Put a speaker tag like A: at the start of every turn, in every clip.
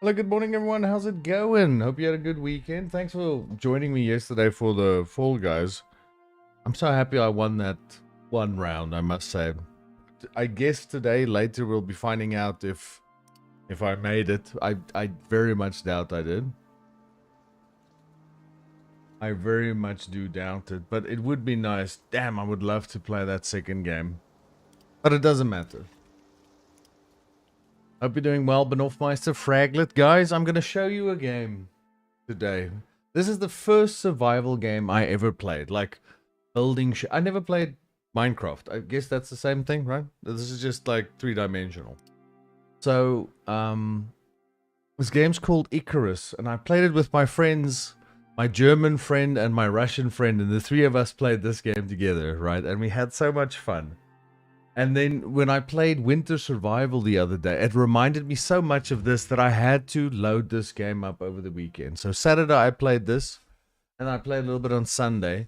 A: Hello, good morning, everyone. How's it going? Hope you had a good weekend. Thanks for joining me yesterday for the Fall Guys. I'm so happy I won that one round, I must say. I guess today, later, we'll be finding out if I made it. I very much doubt I did. I very much do doubt it, but it would be nice. Damn, I would love to play that second game. But it doesn't matter. Hope you're doing well, Benofmeister Fraglet. Guys, I'm going to show you a game today. This is the first survival game I ever played. Like, building I never played Minecraft. I guess that's the same thing, right? This is just like three-dimensional. So, this game's called Icarus, and I played it with my friends, my German friend and my Russian friend, and the three of us played this game together, right? And we had so much fun. And then when I played Winter Survival the other day, it reminded me so much of this that I had to load this game up over the weekend. So Saturday I played this, and I played a little bit on Sunday.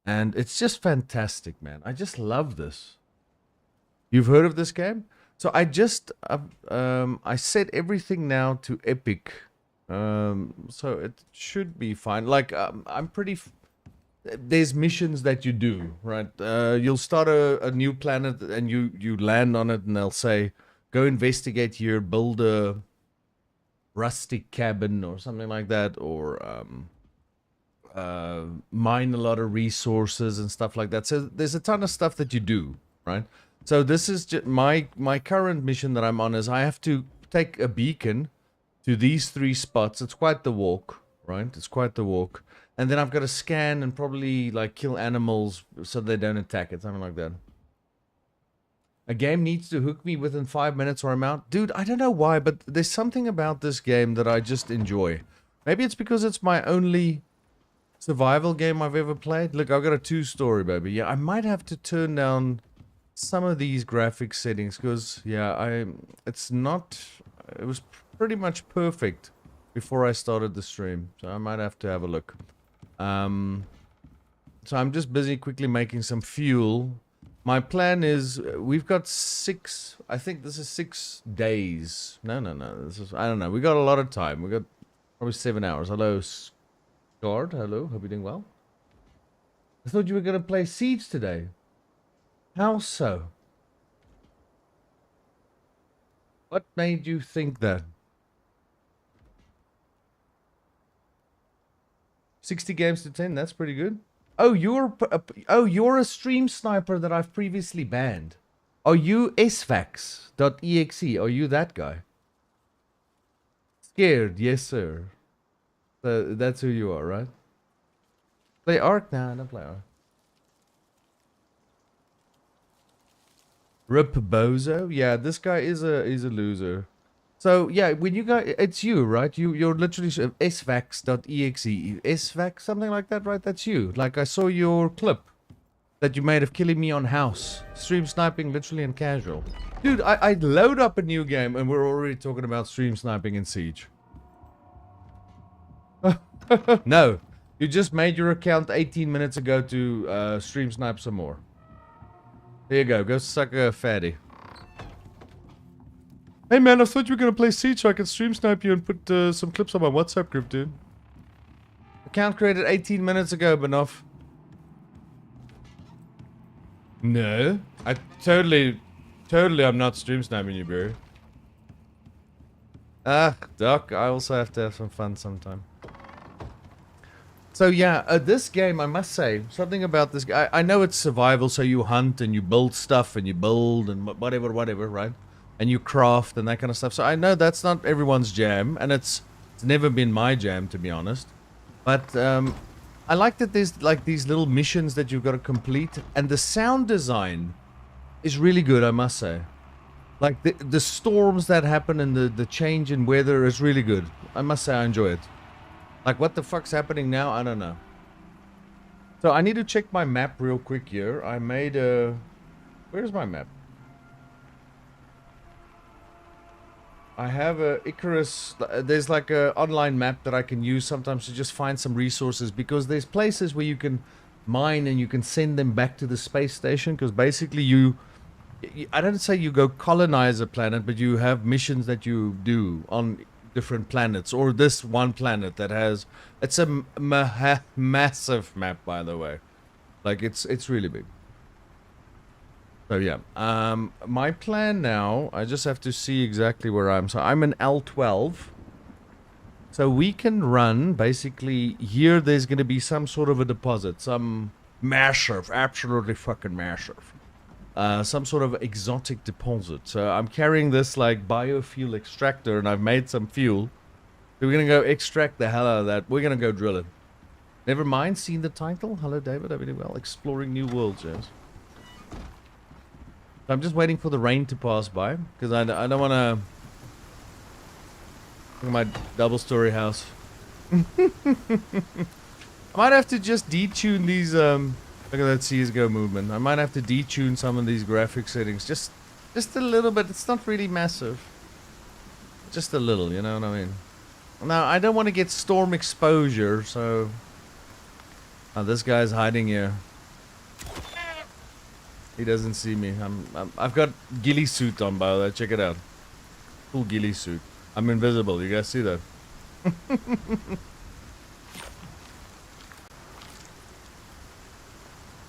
A: And it's just fantastic, man. I just love this. You've heard of this game? So I just, I set everything now to epic. So it should be fine. Like, I'm pretty... There's missions that you do, right? You'll start a new planet and you land on it and they'll say, go investigate here, build a rustic cabin or something like that, or mine a lot of resources and stuff like that. So there's a ton of stuff that you do, right? So this is just my current mission that I'm on is I have to take a beacon to these three spots. It's quite the walk, right? It's quite the walk. And then I've got to scan and probably like kill animals so they don't attack it, something like that. A game needs to hook me within 5 minutes or I'm out. Dude, I don't know why, but there's something about this game that I just enjoy. Maybe it's because it's my only survival game I've ever played. Look, I've got a 2-story, baby. Yeah, I might have to turn down some of these graphics settings because, yeah, it was pretty much perfect before I started the stream. So I might have to have a look. So I'm just busy quickly making some fuel. My plan is we've got I think this is 6 days. No. This is, I don't know. We got a lot of time. We got probably 7 hours. Hello, Scard. Hello. Hope you're doing well. I thought you were going to play Siege today. How so? What made you think that? 60 games to 10, that's pretty good. Oh, you're a stream sniper that I've previously banned. Are you svax.exe? Are you that guy? Scared, yes sir. That's who you are, right? Play Ark? Nah, don't play Ark. Rip Bozo? Yeah, this guy is a loser. So yeah, when you go, it's you, right? You're literally svax.exe, svax, something like that, right? That's you. Like I saw your clip that you made of killing me on house, stream sniping, literally and casual. Dude, I load up a new game and we're already talking about stream sniping in Siege. No, you just made your account 18 minutes ago to stream snipe some more. There you go. Go suck a fatty. Hey man, I thought you were gonna play Siege so I could stream snipe you and put some clips on my WhatsApp group, dude. Account created 18 minutes ago, Benoff. No, I totally I'm not stream sniping you, bro. Ah, Doc, I also have to have some fun sometime. So yeah, this game, I must say, something about this guy. I know it's survival, so you hunt and you build stuff and you build and whatever, right? And you craft and that kind of stuff. So I know that's not everyone's jam, and it's never been my jam, to be honest. But I like that there's like these little missions that you've got to complete, and the sound design is really good, I must say. Like the storms that happen and the change in weather is really good. I must say I enjoy it. Like what the fuck's happening now? I don't know. So I need to check my map real quick here. I made a... Where's my map? I have a Icarus. There's like a online map that I can use sometimes to just find some resources, because there's places where you can mine and you can send them back to the space station, because basically I don't say you go colonize a planet, but you have missions that you do on different planets, or this one planet that has, it's a massive map, by the way. Like it's really big. So yeah, my plan now, I just have to see exactly where so I'm in L12. So we can run, basically, here there's going to be some sort of a deposit, some massive, absolutely fucking massive. Some sort of exotic deposit. So I'm carrying this, like, biofuel extractor, and I've made some fuel. So we're going to go extract the hell out of that. We're going to go drill it. Never mind, seen the title? Hello, David. I've been well. Exploring new worlds, yes. So I'm just waiting for the rain to pass by, because I don't want to... Look at my double-story house. I might have to just detune these, look at that CSGO movement. I might have to detune some of these graphic settings. Just a little bit. It's not really massive. Just a little, you know what I mean? Now, I don't want to get storm exposure, so... Oh, this guy's hiding here. He doesn't see me. I've got ghillie suit on, by the way. Check it out. Full ghillie suit. I'm invisible. You guys see that?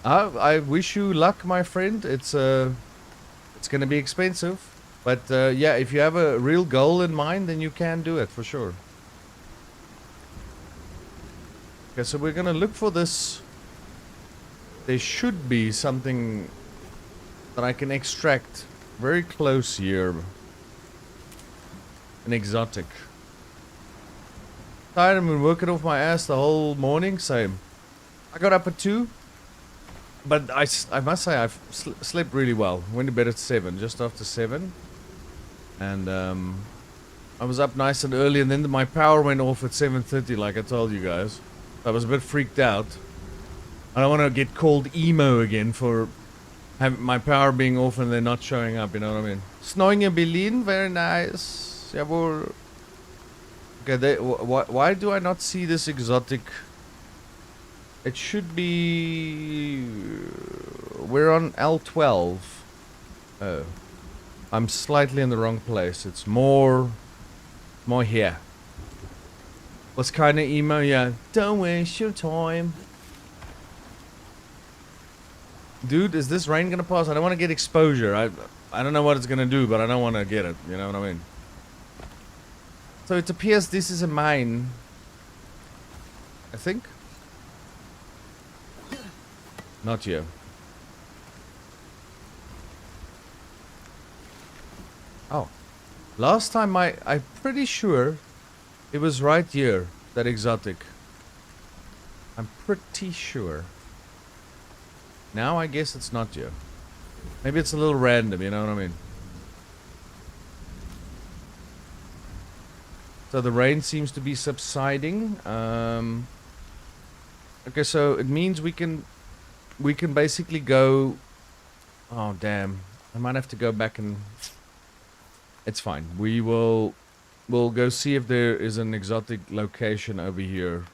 A: I wish you luck, my friend. It's gonna be expensive, but yeah, if you have a real goal in mind, then you can do it for sure. Okay, so we're gonna look for this. There should be something that I can extract very close here. An exotic. Tired, I've been working off my ass the whole morning. Same. I got up at 2. But I must say I've slept really well. Went to bed at 7, just after 7. And I was up nice and early, and then my power went off at 7:30, like I told you guys. I was a bit freaked out. I don't want to get called emo again for my power being off and they're not showing up, you know what I mean? Snowing in Berlin, very nice. Jawohl. Okay, why do I not see this exotic? It should be... We're on L12. Oh. I'm slightly in the wrong place. It's more here. Was kinda emo, yeah. Don't waste your time. Dude, is this rain gonna pass? I don't want to get exposure. I don't know what it's gonna do, but I don't want to get it. You know what I mean? So it appears this is a mine. I think. Not you. Oh. Last time I'm pretty sure it was right here, that exotic. I'm pretty sure. Now I guess it's not you. Maybe it's a little random, you know what I mean? So the rain seems to be subsiding. Okay, so it means we can basically go... Oh, damn. I might have to go back and... It's fine. We'll go see if there is an exotic location over here.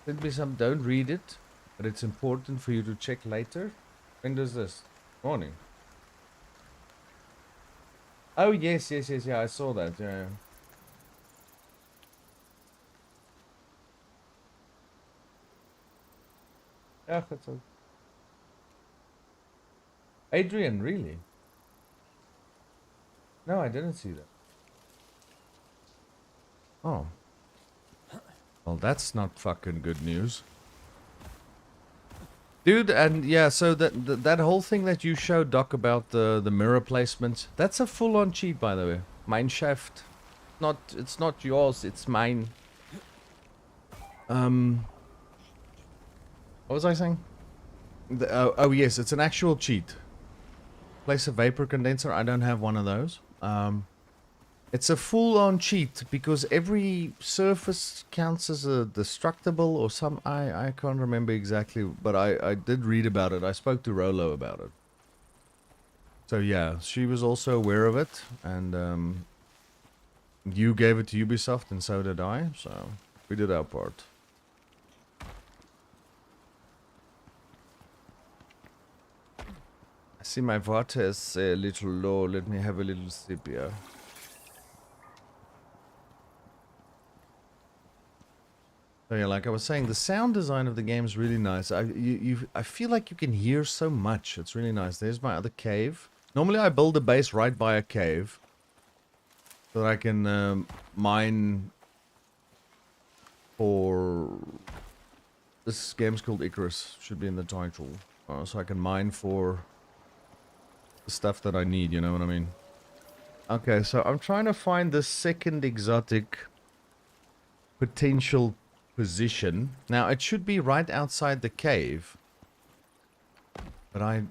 A: Send me some, don't read it, but it's important for you to check later. When does this? Morning. Oh, yes, yeah, I saw that, yeah. Yeah, that's all. Adrian, really? No, I didn't see that. Oh. Well, that's not fucking good news. Dude, and yeah, so that whole thing that you showed, Doc, about the mirror placement, that's a full-on cheat, by the way. Mine shaft. It's not yours, it's mine. What was I saying? Oh yes, it's an actual cheat. Place a vapor condenser. I don't have one of those. It's a full-on cheat because every surface counts as a destructible or some. I can't remember exactly, but I did read about it. I spoke to Rolo about it. So yeah, she was also aware of it, and you gave it to Ubisoft, and so did I. So we did our part. See, my water is a little low. Let me have a little sip here. So yeah, like I was saying, the sound design of the game is really nice. I feel like you can hear so much. It's really nice. There's my other cave. Normally I build a base right by a cave, so that I can mine for... This game's called Icarus. Should be in the title. So I can mine for the stuff that I need, you know what I mean? Okay, so I'm trying to find the second exotic potential position. Now, it should be right outside the cave. But for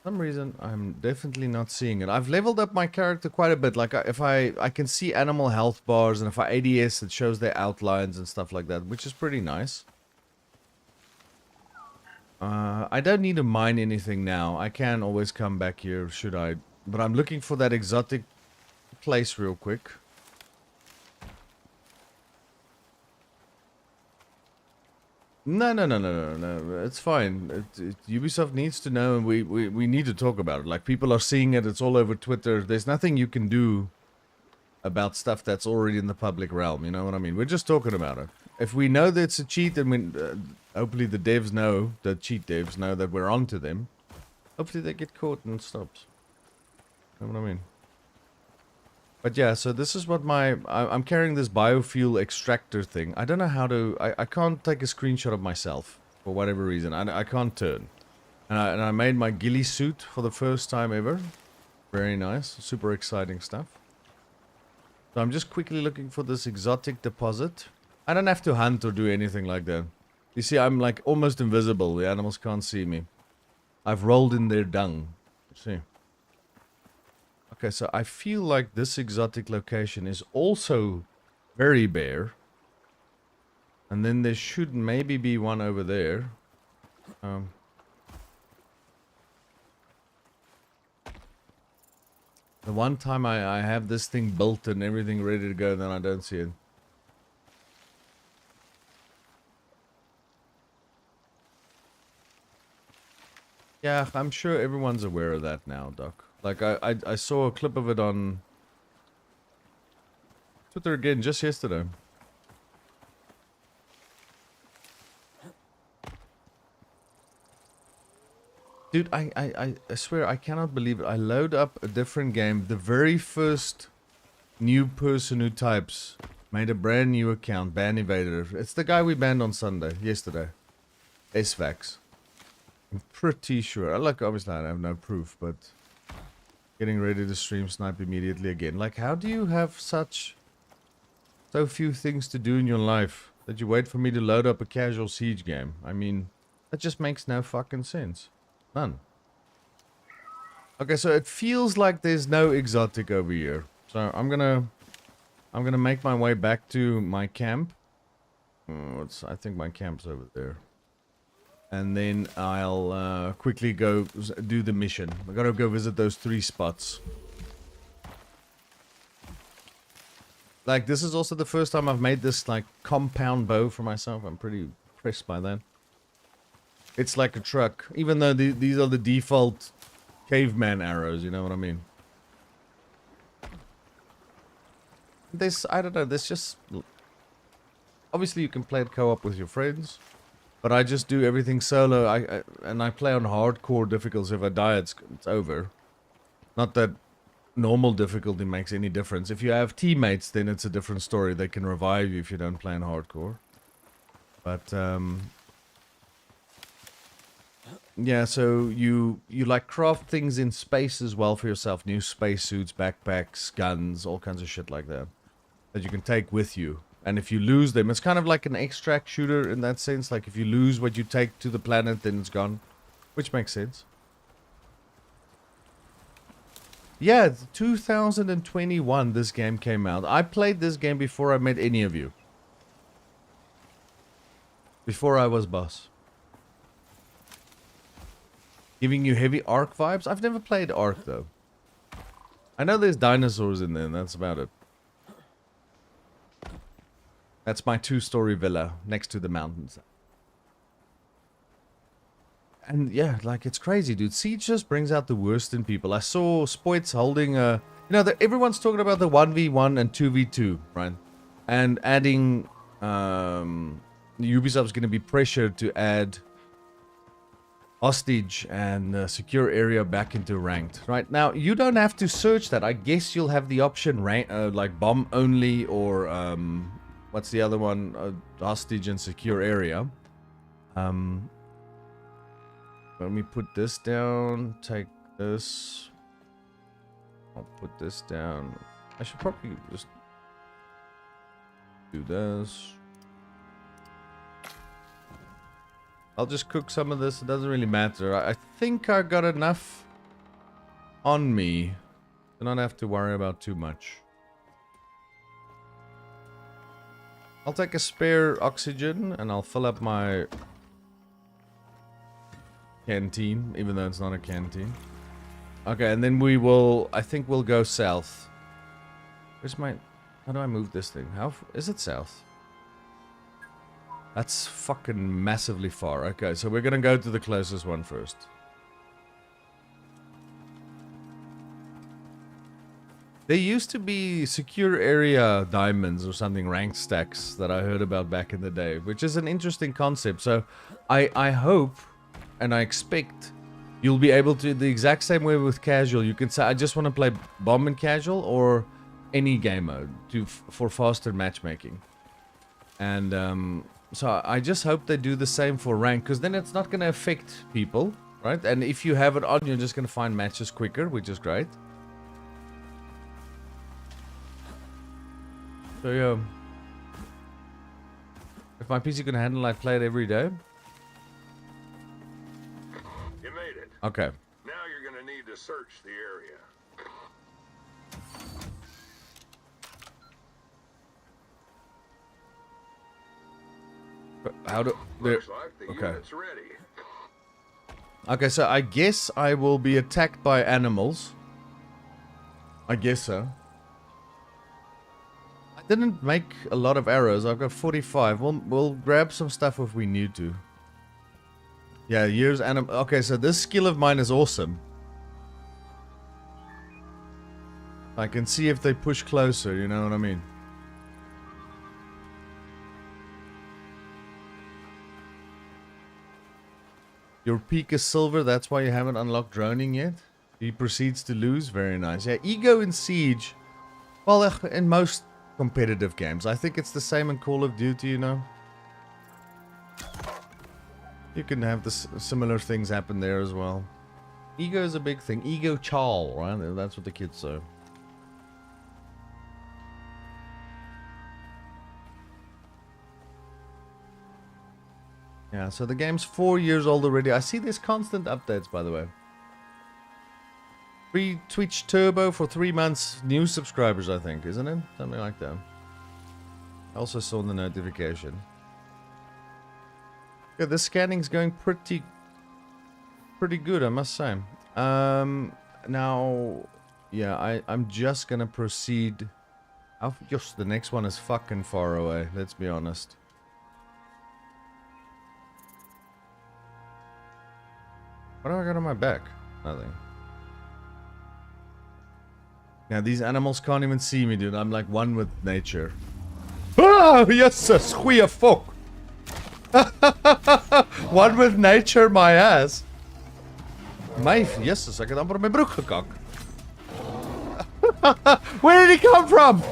A: some reason, I'm definitely not seeing it. I've leveled up my character quite a bit. Like, if I can see animal health bars, and if I ADS, it shows their outlines and stuff like that, which is pretty nice. I don't need to mine anything now. I can always come back here, should I. But I'm looking for that exotic place real quick. No. It's fine. Ubisoft needs to know, and we need to talk about it. Like, people are seeing it. It's all over Twitter. There's nothing you can do about stuff that's already in the public realm. You know what I mean? We're just talking about it. If we know that it's a cheat, and hopefully the devs know, the cheat devs know that we're onto them. Hopefully they get caught and stopped. You know what I mean? But yeah, so this is what I'm carrying this biofuel extractor thing. I don't know how to... I can't take a screenshot of myself for whatever reason. I can't turn. And I made my ghillie suit for the first time ever. Very nice. Super exciting stuff. So I'm just quickly looking for this exotic deposit. I don't have to hunt or do anything like that. You see, I'm like almost invisible. The animals can't see me. I've rolled in their dung. See? Okay, so I feel like this exotic location is also very bare. And then there should maybe be one over there. The one time I have this thing built and everything ready to go, then I don't see it. Yeah, I'm sure everyone's aware of that now, Doc. Like, I saw a clip of it on Twitter again just yesterday. Dude, I swear, I cannot believe it. I load up a different game. The very first new person who types made a brand new account, Ban Evader. It's the guy we banned on yesterday. SVAX. I'm pretty sure. Like, obviously, I have no proof, but getting ready to stream snipe immediately again. Like, how do you have so few things to do in your life that you wait for me to load up a casual siege game? I mean, that just makes no fucking sense. None. Okay, so it feels like there's no exotic over here. So I'm gonna make my way back to my camp. I think my camp's over there. And then I'll quickly go do the mission. I gotta go visit those 3 spots. Like, this is also the first time I've made this, like, compound bow for myself. I'm pretty impressed by that. It's like a truck. Even though these are the default caveman arrows, you know what I mean? I don't know, there's just... Obviously you can play it co-op with your friends. But I just do everything solo, and I play on hardcore difficulty. If I die, it's over. Not that normal difficulty makes any difference. If you have teammates, then it's a different story. They can revive you if you don't play on hardcore. But, yeah, so you like craft things in space as well for yourself. New spacesuits, backpacks, guns, all kinds of shit like that. That you can take with you. And if you lose them, it's kind of like an extract shooter in that sense. Like, if you lose what you take to the planet, then it's gone. Which makes sense. Yeah, 2021 this game came out. I played this game before I met any of you. Before I was boss. Giving you heavy Ark vibes? I've never played Ark, though. I know there's dinosaurs in there, and that's about it. That's my 2-story villa next to the mountains. And yeah, like it's crazy, dude. Siege just brings out the worst in people. I saw Spoits holding a, everyone's talking about the 1v1 and 2v2, right? And adding, Ubisoft's going to be pressured to add hostage and secure area back into ranked. Right now, you don't have to search that. I guess you'll have the option like bomb only or what's the other one? Hostage and secure area. Let me put this down. Take this. I'll put this down. I should probably just do this. I'll just cook some of this. It doesn't really matter. I think I got enough on me to not have to worry about too much. I'll take a spare oxygen and I'll fill up my canteen, even though it's not a canteen. Okay, and then we will, I think we'll go south. Where's my, how do I move this thing? How, is it south? That's fucking massively far. Okay, so we're gonna go to the closest one first. There used to be secure area diamonds or something, ranked stacks that I heard about back in the day, which is an interesting concept. So I hope and I expect you'll be able to, the exact same way with casual, you can say, I just want to play bomb and casual or any game mode for faster matchmaking. And so I just hope they do the same for rank, because then it's not going to affect people, right? And if you have it on, you're just going to find matches quicker, which is great. So yeah, if my PC can handle, I play it every day.
B: You made it.
A: Okay.
B: Now you're gonna need to search the area.
A: How do there?
B: Looks like the unit's ready.
A: Okay, so I guess I will be attacked by animals. I guess so. I didn't make a lot of arrows. I've got 45. We'll grab some stuff if we need to. Yeah, years animal. Okay, so this skill of mine is awesome. I can see if they push closer, you know what I mean? Your peak is silver, that's why you haven't unlocked droning yet? He proceeds to lose, very nice. Yeah, ego in Siege, well, in most competitive games. I think it's the same in Call of Duty, you know? You can have the similar things happen there as well. Ego is a big thing. Ego chal, right? That's what the kids say. Yeah, so the game's 4 years old already. I see there's constant updates, by the way. Free Twitch Turbo for 3 months. New subscribers, I think, isn't it? Something like that. I also saw the notification. Yeah, the scanning's going pretty good, I must say. Now, yeah, I'm just gonna proceed. Just the next one is fucking far away. Let's be honest. What do I got on my back? Nothing. Yeah, these animals can't even see me, dude. I'm like one with nature. Ah, yes, goeie fuck. One with nature, my ass. My, Jesus, ek het amper my broek gekak. Where did he come from?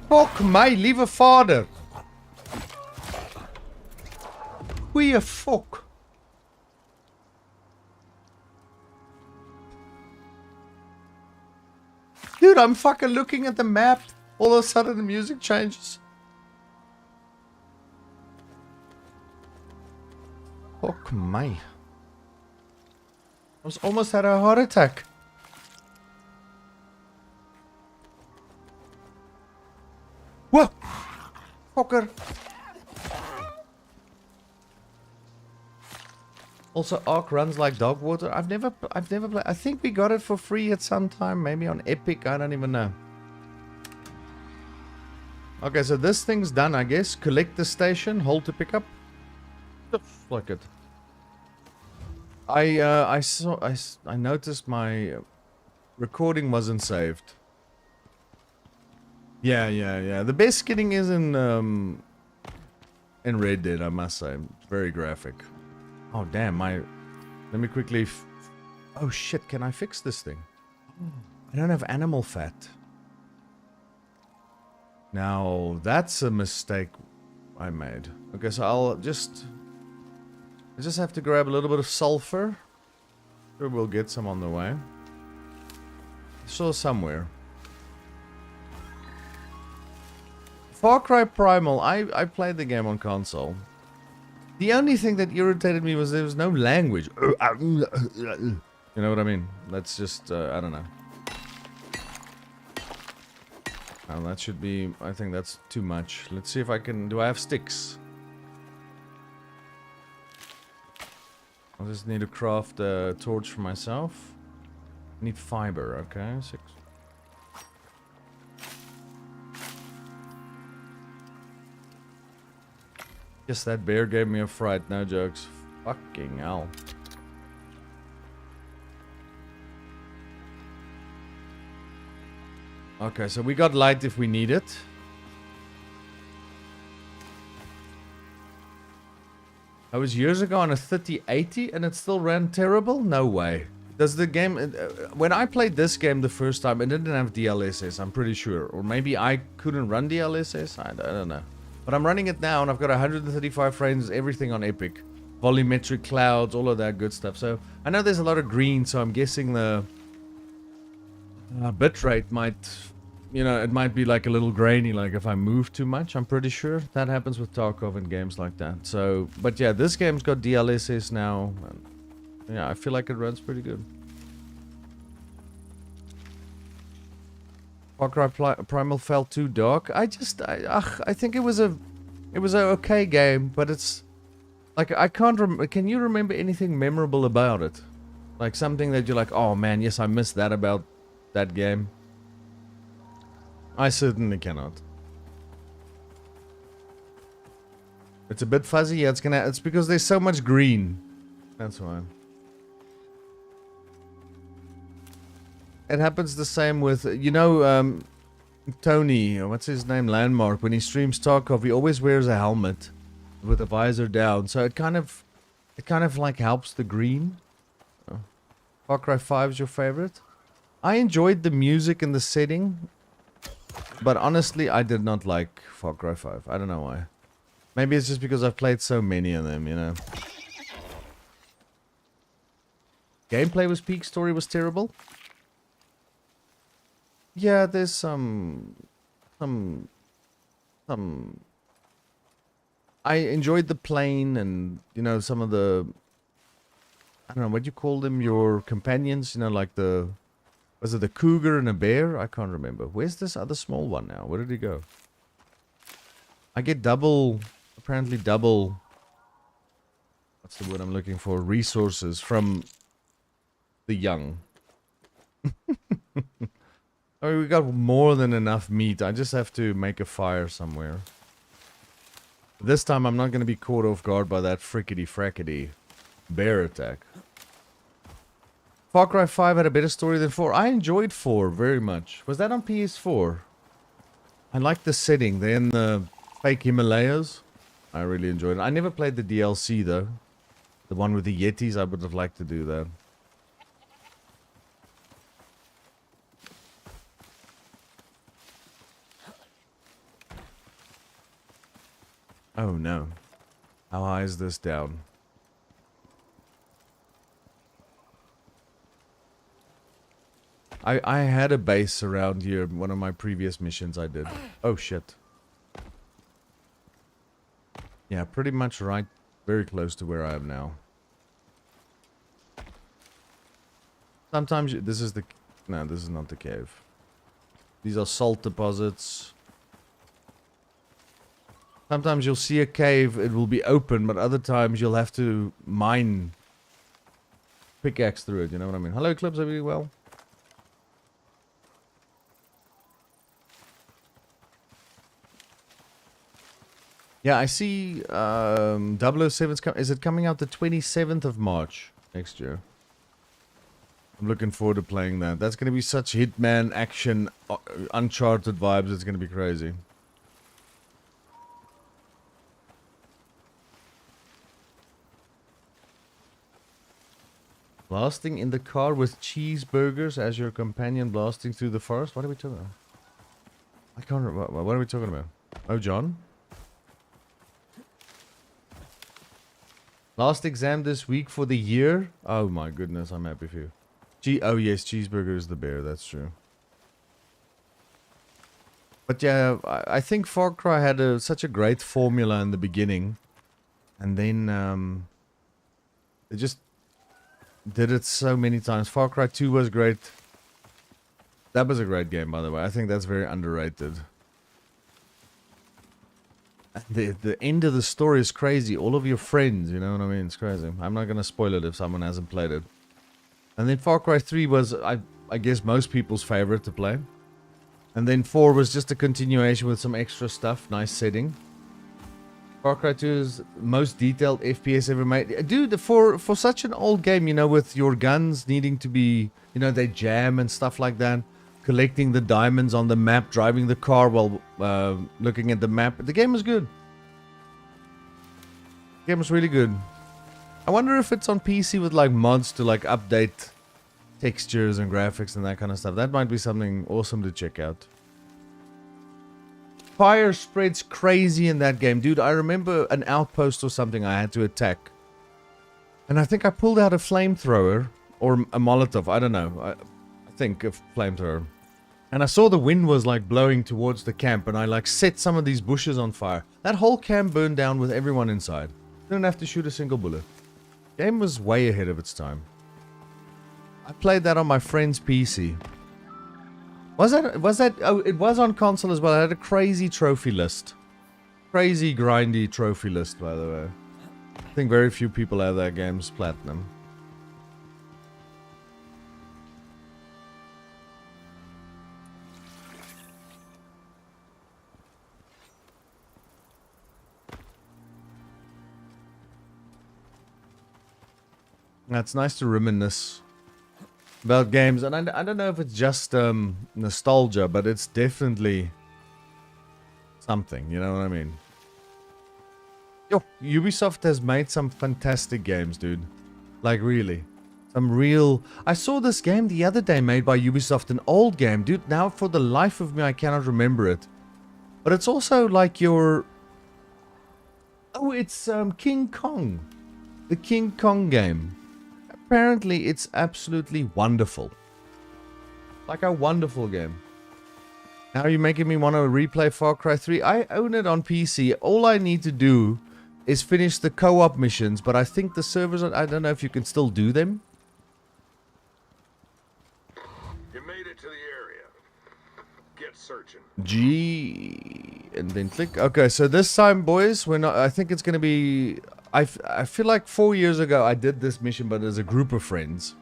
A: Fuck my lieve vader. Goeie fuck. Dude, I'm fucking looking at the map. All of a sudden the music changes. Fuck me. I almost had a heart attack. Whoa! Fucker. Also, Ark runs like dog water. I've never played. I think we got it for free at some time. Maybe on Epic. I don't even know. Okay, so this thing's done, I guess. Collect the station. Hold to pick up. Flick it. I noticed my recording wasn't saved. Yeah. The best skinning is in Red Dead, I must say. It's very graphic. Oh damn, let me quickly oh shit, can I fix this thing? I don't have animal fat. Now, that's a mistake I made. Okay, so I just have to grab a little bit of sulfur. Sure, we'll get some on the way. Saw somewhere. Far Cry Primal. I played the game on console. The only thing that irritated me was there was no language. You know what I mean? That's just, I don't know. Well, that should be, I think that's too much. Let's see if I can, do I have sticks? I just need to craft a torch for myself. I need fiber, okay, 6. Yes, that bear gave me a fright, no jokes. Fucking hell. Okay, so we got light if we need it. I was years ago on a 3080 and it still ran terrible? No way. Does the game... when I played this game the first time, it didn't have DLSS, I'm pretty sure. Or maybe I couldn't run DLSS? I don't know. But I'm running it now and I've got 135 frames, everything on Epic. Volumetric clouds, all of that good stuff. So, I know there's a lot of green, so I'm guessing the bitrate might... You know, it might be like a little grainy, like if I move too much. I'm pretty sure that happens with Tarkov and games like that. So, but yeah, this game's got DLSS now. And yeah, I feel like it runs pretty good. Far Cry Primal felt too dark. I think it was an okay game, but it's like I can't remember. Can you remember anything memorable about it? Like something that you're like, oh man, yes, I missed that about that game. I certainly cannot. It's a bit fuzzy. Yeah, it's because there's so much green. That's why. It happens the same with, you know, Tony, what's his name, Landmark, when he streams Tarkov, he always wears a helmet with the visor down, so it kind of like helps the green. Oh. Far Cry 5 is your favorite? I enjoyed the music and the setting, but honestly, I did not like Far Cry 5. I don't know why. Maybe it's just because I've played so many of them, you know. Gameplay was peak, story was terrible. Yeah, there's some I enjoyed the plane and, you know, some of the, I don't know, what do you call them, your companions, you know, like the, was it the cougar and a bear? I can't remember. Where's this other small one now? Where did he go? I get apparently double, what's the word I'm looking for? Resources from the young. I mean, we got more than enough meat. I just have to make a fire somewhere. This time I'm not going to be caught off guard by that frickety-frackety bear attack. Far Cry 5 had a better story than 4. I enjoyed 4 very much. Was that on PS4? I like the setting. They're in the fake Himalayas. I really enjoyed it. I never played the DLC though. The one with the Yetis, I would have liked to do that. Oh no. How high is this down? I had a base around here, one of my previous missions I did. Oh shit. Yeah, pretty much right, very close to where I am now. Sometimes this is the, no, this is not the cave. These are salt deposits. Sometimes you'll see a cave, it will be open, but other times you'll have to mine, pickaxe through it, you know what I mean? Hello, Clips, everything well? Yeah, I see 007's is it coming out the 27th of March next year? I'm looking forward to playing that. That's going to be such Hitman action, Uncharted vibes. It's going to be crazy. Blasting in the car with cheeseburgers as your companion blasting through the forest? What are we talking about? I can't remember. What are we talking about? Oh, John? Last exam this week for the year? Oh my goodness, I'm happy for you. Oh yes, cheeseburger is the bear, that's true. But yeah, I think Far Cry had such a great formula in the beginning. And then they just did it so many times. Far Cry 2 was great. That was a great game, by the way. I think that's very underrated. The end of the story is crazy. All of your friends, you know what I mean? It's crazy. I'm not going to spoil it if someone hasn't played it. And then Far Cry 3 was, I guess, most people's favorite to play. And then 4 was just a continuation with some extra stuff. Nice setting. Far Cry 2 is the most detailed FPS ever made. Dude, for such an old game, you know, with your guns needing to be, you know, they jam and stuff like that. Collecting the diamonds on the map, driving the car while looking at the map. The game was good. The game was really good. I wonder if it's on PC with like mods to like update textures and graphics and that kind of stuff. That might be something awesome to check out. Fire spreads crazy in that game. Dude, I remember an outpost or something I had to attack. And I think I pulled out a flamethrower or a Molotov. I don't know. I think a flamethrower. And I saw the wind was like blowing towards the camp and I like set some of these bushes on fire. That whole camp burned down with everyone inside. Didn't have to shoot a single bullet. Game was way ahead of its time. I played that on my friend's PC. Was that, oh, it was on console as well. I had a crazy trophy list. Crazy grindy trophy list, by the way. I think very few people have that game's platinum. It's nice to reminisce about games, and I don't know if it's just nostalgia, but it's definitely something, you know what I mean? Yo, Ubisoft has made some fantastic games, dude. Like, really. Some real... I saw this game the other day made by Ubisoft, an old game. Dude, now for the life of me, I cannot remember it. But it's also like your... Oh, it's King Kong. The King Kong game. Apparently, it's absolutely wonderful. Like a wonderful game. Now you're making me want to replay Far Cry 3. I own it on PC. All I need to do is finish the co-op missions, but I think the servers, I don't know if you can still do them.
B: You made it to the area. Get searching.
A: G and then click. Okay, so this time, boys, we're not. I think it's gonna be. I feel like 4 years ago I did this mission, but as a group of friends.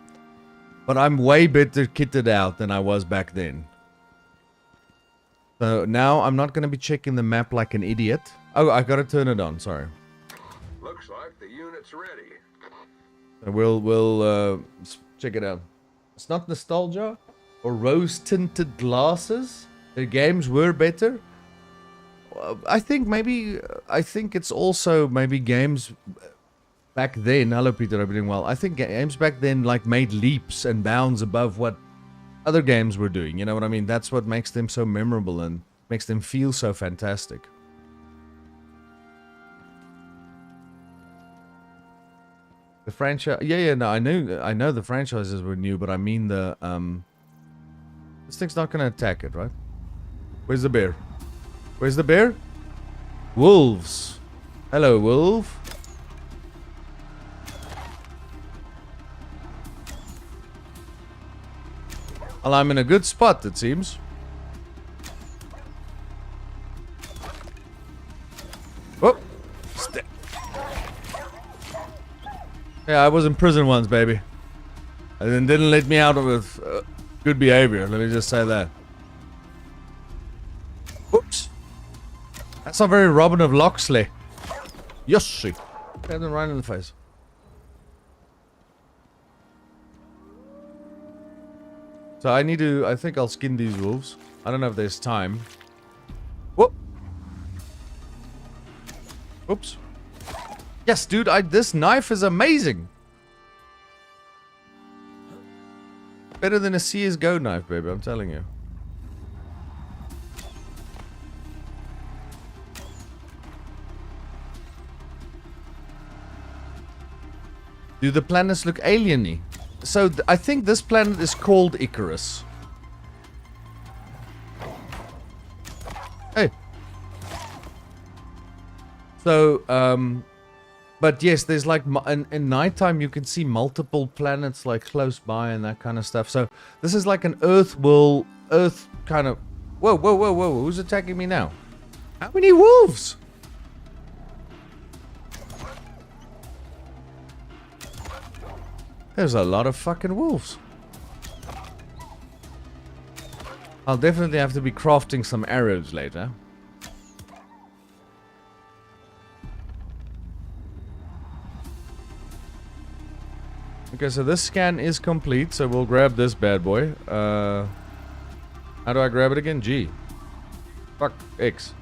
A: But I'm way better kitted out than I was back then. So now I'm not gonna be checking the map like an idiot. Oh, I gotta turn it on. Sorry.
B: Looks like the unit's ready.
A: So we'll check it out. It's not nostalgia or rose-tinted glasses. The games were better. I think it's also maybe games back then. Hello, Peter. I'm doing well. I think games back then like made leaps and bounds above what other games were doing. You know what I mean? That's what makes them so memorable and makes them feel so fantastic. The franchise, yeah, no, I know the franchises were new, but I mean the this thing's not gonna attack it, right? Where's the bear? Where's the bear? Wolves. Hello, wolf. Well, I'm in a good spot, it seems. Oh. Yeah, I was in prison once, baby. And then didn't let me out with good behavior. Let me just say that. Oops. That's not very Robin of Locksley. Yes, see. Hit them right in the face. So I think I'll skin these wolves. I don't know if there's time. Whoop. Oops. Yes, dude, this knife is amazing. Better than a CSGO knife, baby, I'm telling you. Do the planets look alien-y? So, I think this planet is called Icarus. Hey. So, but yes, there's like, in nighttime you can see multiple planets like close by and that kind of stuff. So, this is like an Earth kind of... Whoa, whoa, whoa, whoa, who's attacking me now? How many wolves? There's a lot of fucking wolves. I'll definitely have to be crafting some arrows later. Okay, so this scan is complete, so we'll grab this bad boy. How do I grab it again? G. Fuck, X.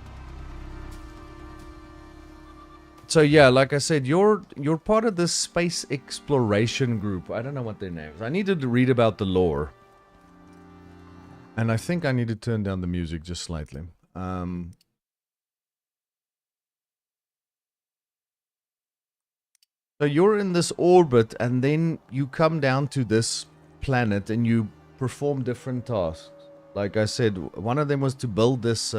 A: So yeah, like I said, you're part of this space exploration group. I don't know what their name is. I needed to read about the lore. And I think I need to turn down the music just slightly. So you're in this orbit, and then you come down to this planet, and you perform different tasks. Like I said, one of them was to build this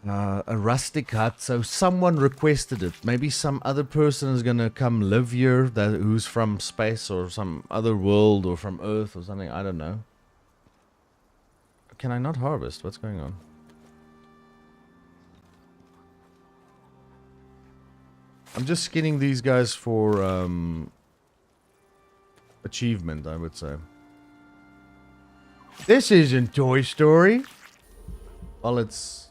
A: a rustic hut. So someone requested it. Maybe some other person is gonna come live here who's from space or some other world or from Earth or something. I don't know. Can I not harvest? What's going on? I'm just skinning these guys for achievement, I would say. This isn't Toy Story. Well, it's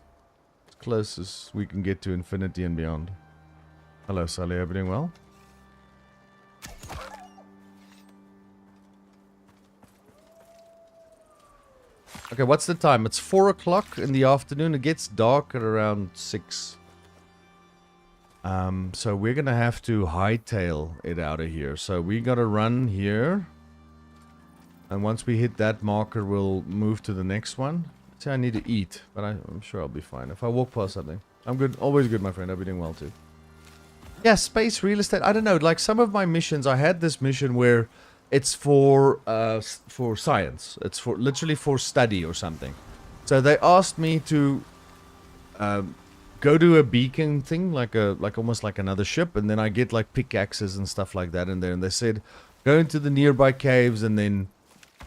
A: close as we can get to infinity and beyond. Hello, Sally. Everything well? Okay, what's the time? It's 4 o'clock in the afternoon. It gets dark at around 6. So we're gonna have to hightail it out of here. So we gotta run here. And once we hit that marker, we'll move to the next one. See, I need to eat, but I'm sure I'll be fine. If I walk past something. I'm good. Always good, my friend. I'll be doing well, too. Yeah, space real estate. I don't know. Like, some of my missions, I had this mission where it's for science. It's for literally for study or something. So they asked me to go to a beacon thing, like almost like another ship, and then I get like pickaxes and stuff like that in there. And they said, go into the nearby caves and then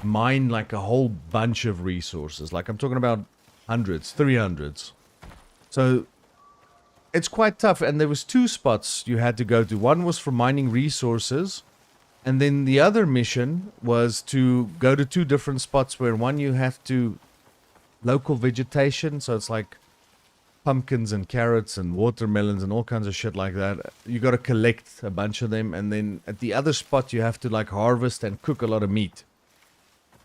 A: mine like a whole bunch of resources. Like I'm talking about hundreds, 300s. So it's quite tough. And there was 2 spots you had to go to. One was for mining resources, and then the other mission was to go to 2 different spots where one you have to local vegetation. So it's like pumpkins and carrots and watermelons and all kinds of shit like that. You got to collect a bunch of them, and then at the other spot you have to like harvest and cook a lot of meat.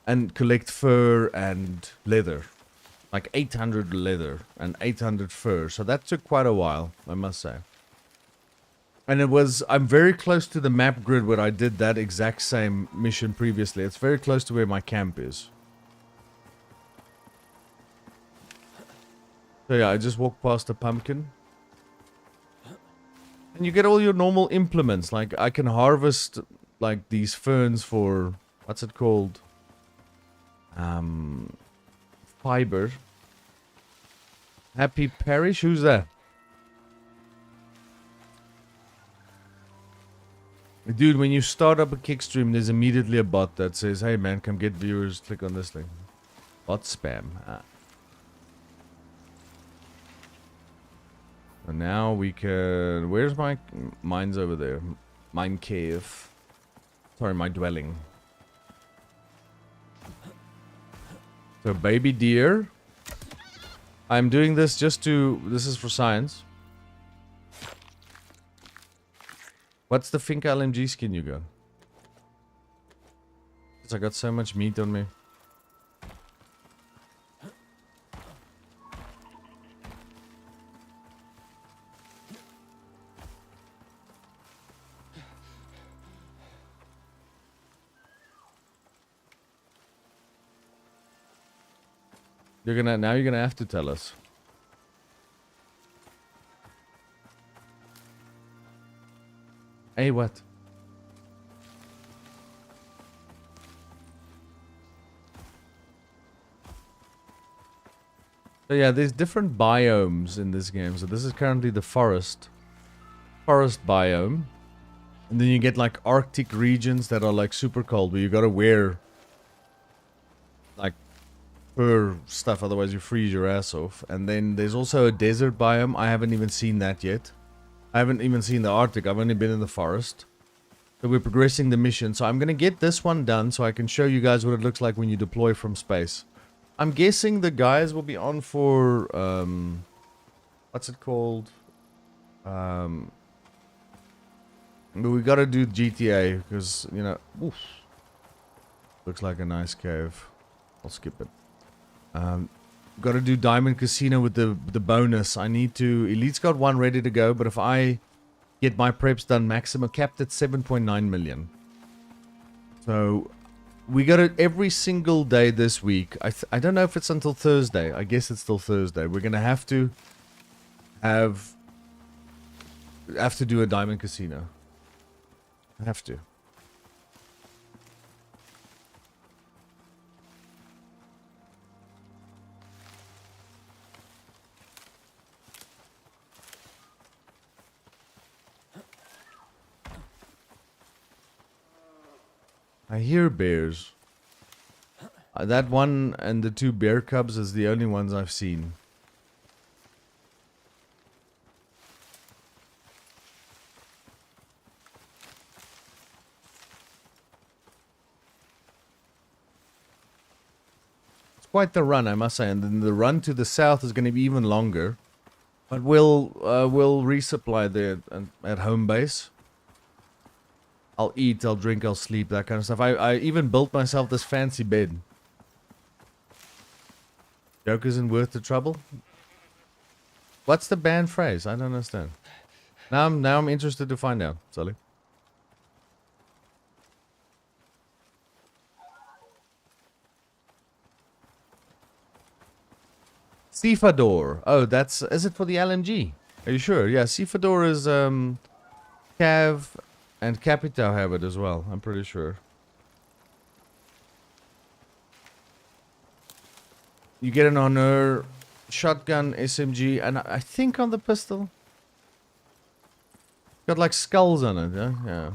A: And collect fur and leather. Like 800 leather and 800 fur. So that took quite a while, I must say. And I'm very close to the map grid where I did that exact same mission previously. It's very close to where my camp is. So yeah, I just walked past a pumpkin. And you get all your normal implements. Like I can harvest like these ferns for, what's it called? Fiber. Happy Parish? Who's that? Dude, when you start up a kickstream, there's immediately a bot that says, hey man, come get viewers, click on this link. Bot spam. And now we can... Where's my... Mine's over there. Mine cave. Sorry, my dwelling. So, baby deer. I'm doing this just to... This is for science. What's the Finca LMG skin you got? Because I got so much meat on me. You're gonna have to tell us. Hey, what? So yeah, there's different biomes in this game. So this is currently the forest biome. And then you get like Arctic regions that are like super cold, where you gotta wear like fur stuff, otherwise you freeze your ass off. And then there's also a desert biome. I haven't even seen that yet. I haven't even seen the Arctic. I've only been in the forest. So we're progressing the mission. So I'm gonna get this one done so I can show you guys what it looks like when you deploy from space. I'm guessing the guys will be on for what's it called? But we gotta do GTA because, you know, oof, looks like a nice cave. I'll skip it. Gotta do Diamond Casino with the bonus. I need to... Elite's got one ready to go, but if I get my preps done, maximum capped at 7.9 million. So we got it every single day this week. I don't know if it's until Thursday. I guess it's still Thursday. We're gonna have to do a Diamond Casino. I have to. I hear bears. That one and the two bear cubs is the only ones I've seen. It's quite the run, I must say, and then the run to the south is going to be even longer. But we'll resupply there at home base. I'll eat, I'll drink, I'll sleep, that kind of stuff. I even built myself this fancy bed. Joke isn't worth the trouble? What's the banned phrase? I don't understand. Now I'm interested to find out, Sully. Cifador. Oh, is it for the LMG? Are you sure? Yeah, Cifador is Cav and Capitao have it as well, I'm pretty sure. You get an honor, shotgun, SMG, and I think on the pistol. Got like skulls on it, yeah? Yeah.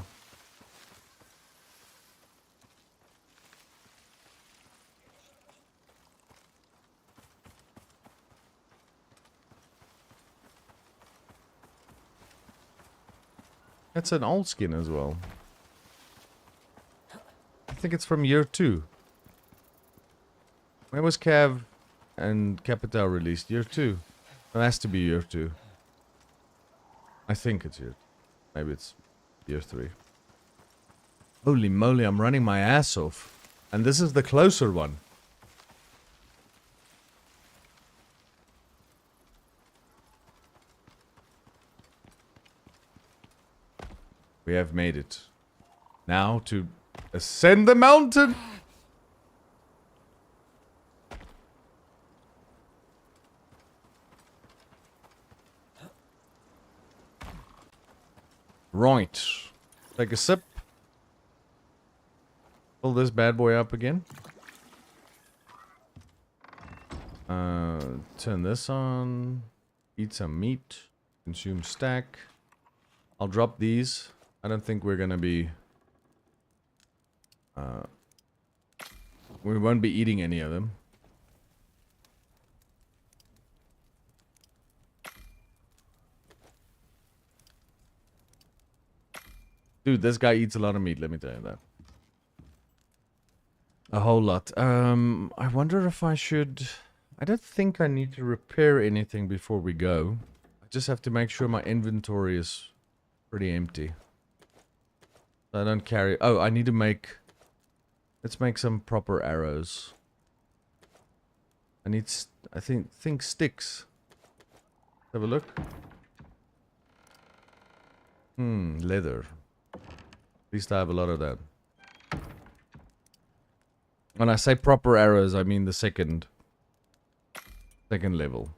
A: That's an old skin as well. I think it's from year 2. When was Cav and Capital released? Year 2. It has to be year 2. I think it's year... Maybe it's year 3. Holy moly, I'm running my ass off. And this is the closer one. We have made it. Now to ascend the mountain! Right. Take a sip. Pull this bad boy up again. Turn this on. Eat some meat. Consume stack. I'll drop these. I don't think we're gonna be... we won't be eating any of them. Dude, this guy eats a lot of meat, let me tell you that. A whole lot. I wonder if I should... I don't think I need to repair anything before we go. I just have to make sure my inventory is pretty empty. So I don't carry... Oh, I need to make... Let's make some proper arrows. I need... I think sticks. Have a look. Leather. At least I have a lot of that. When I say proper arrows, I mean the second level.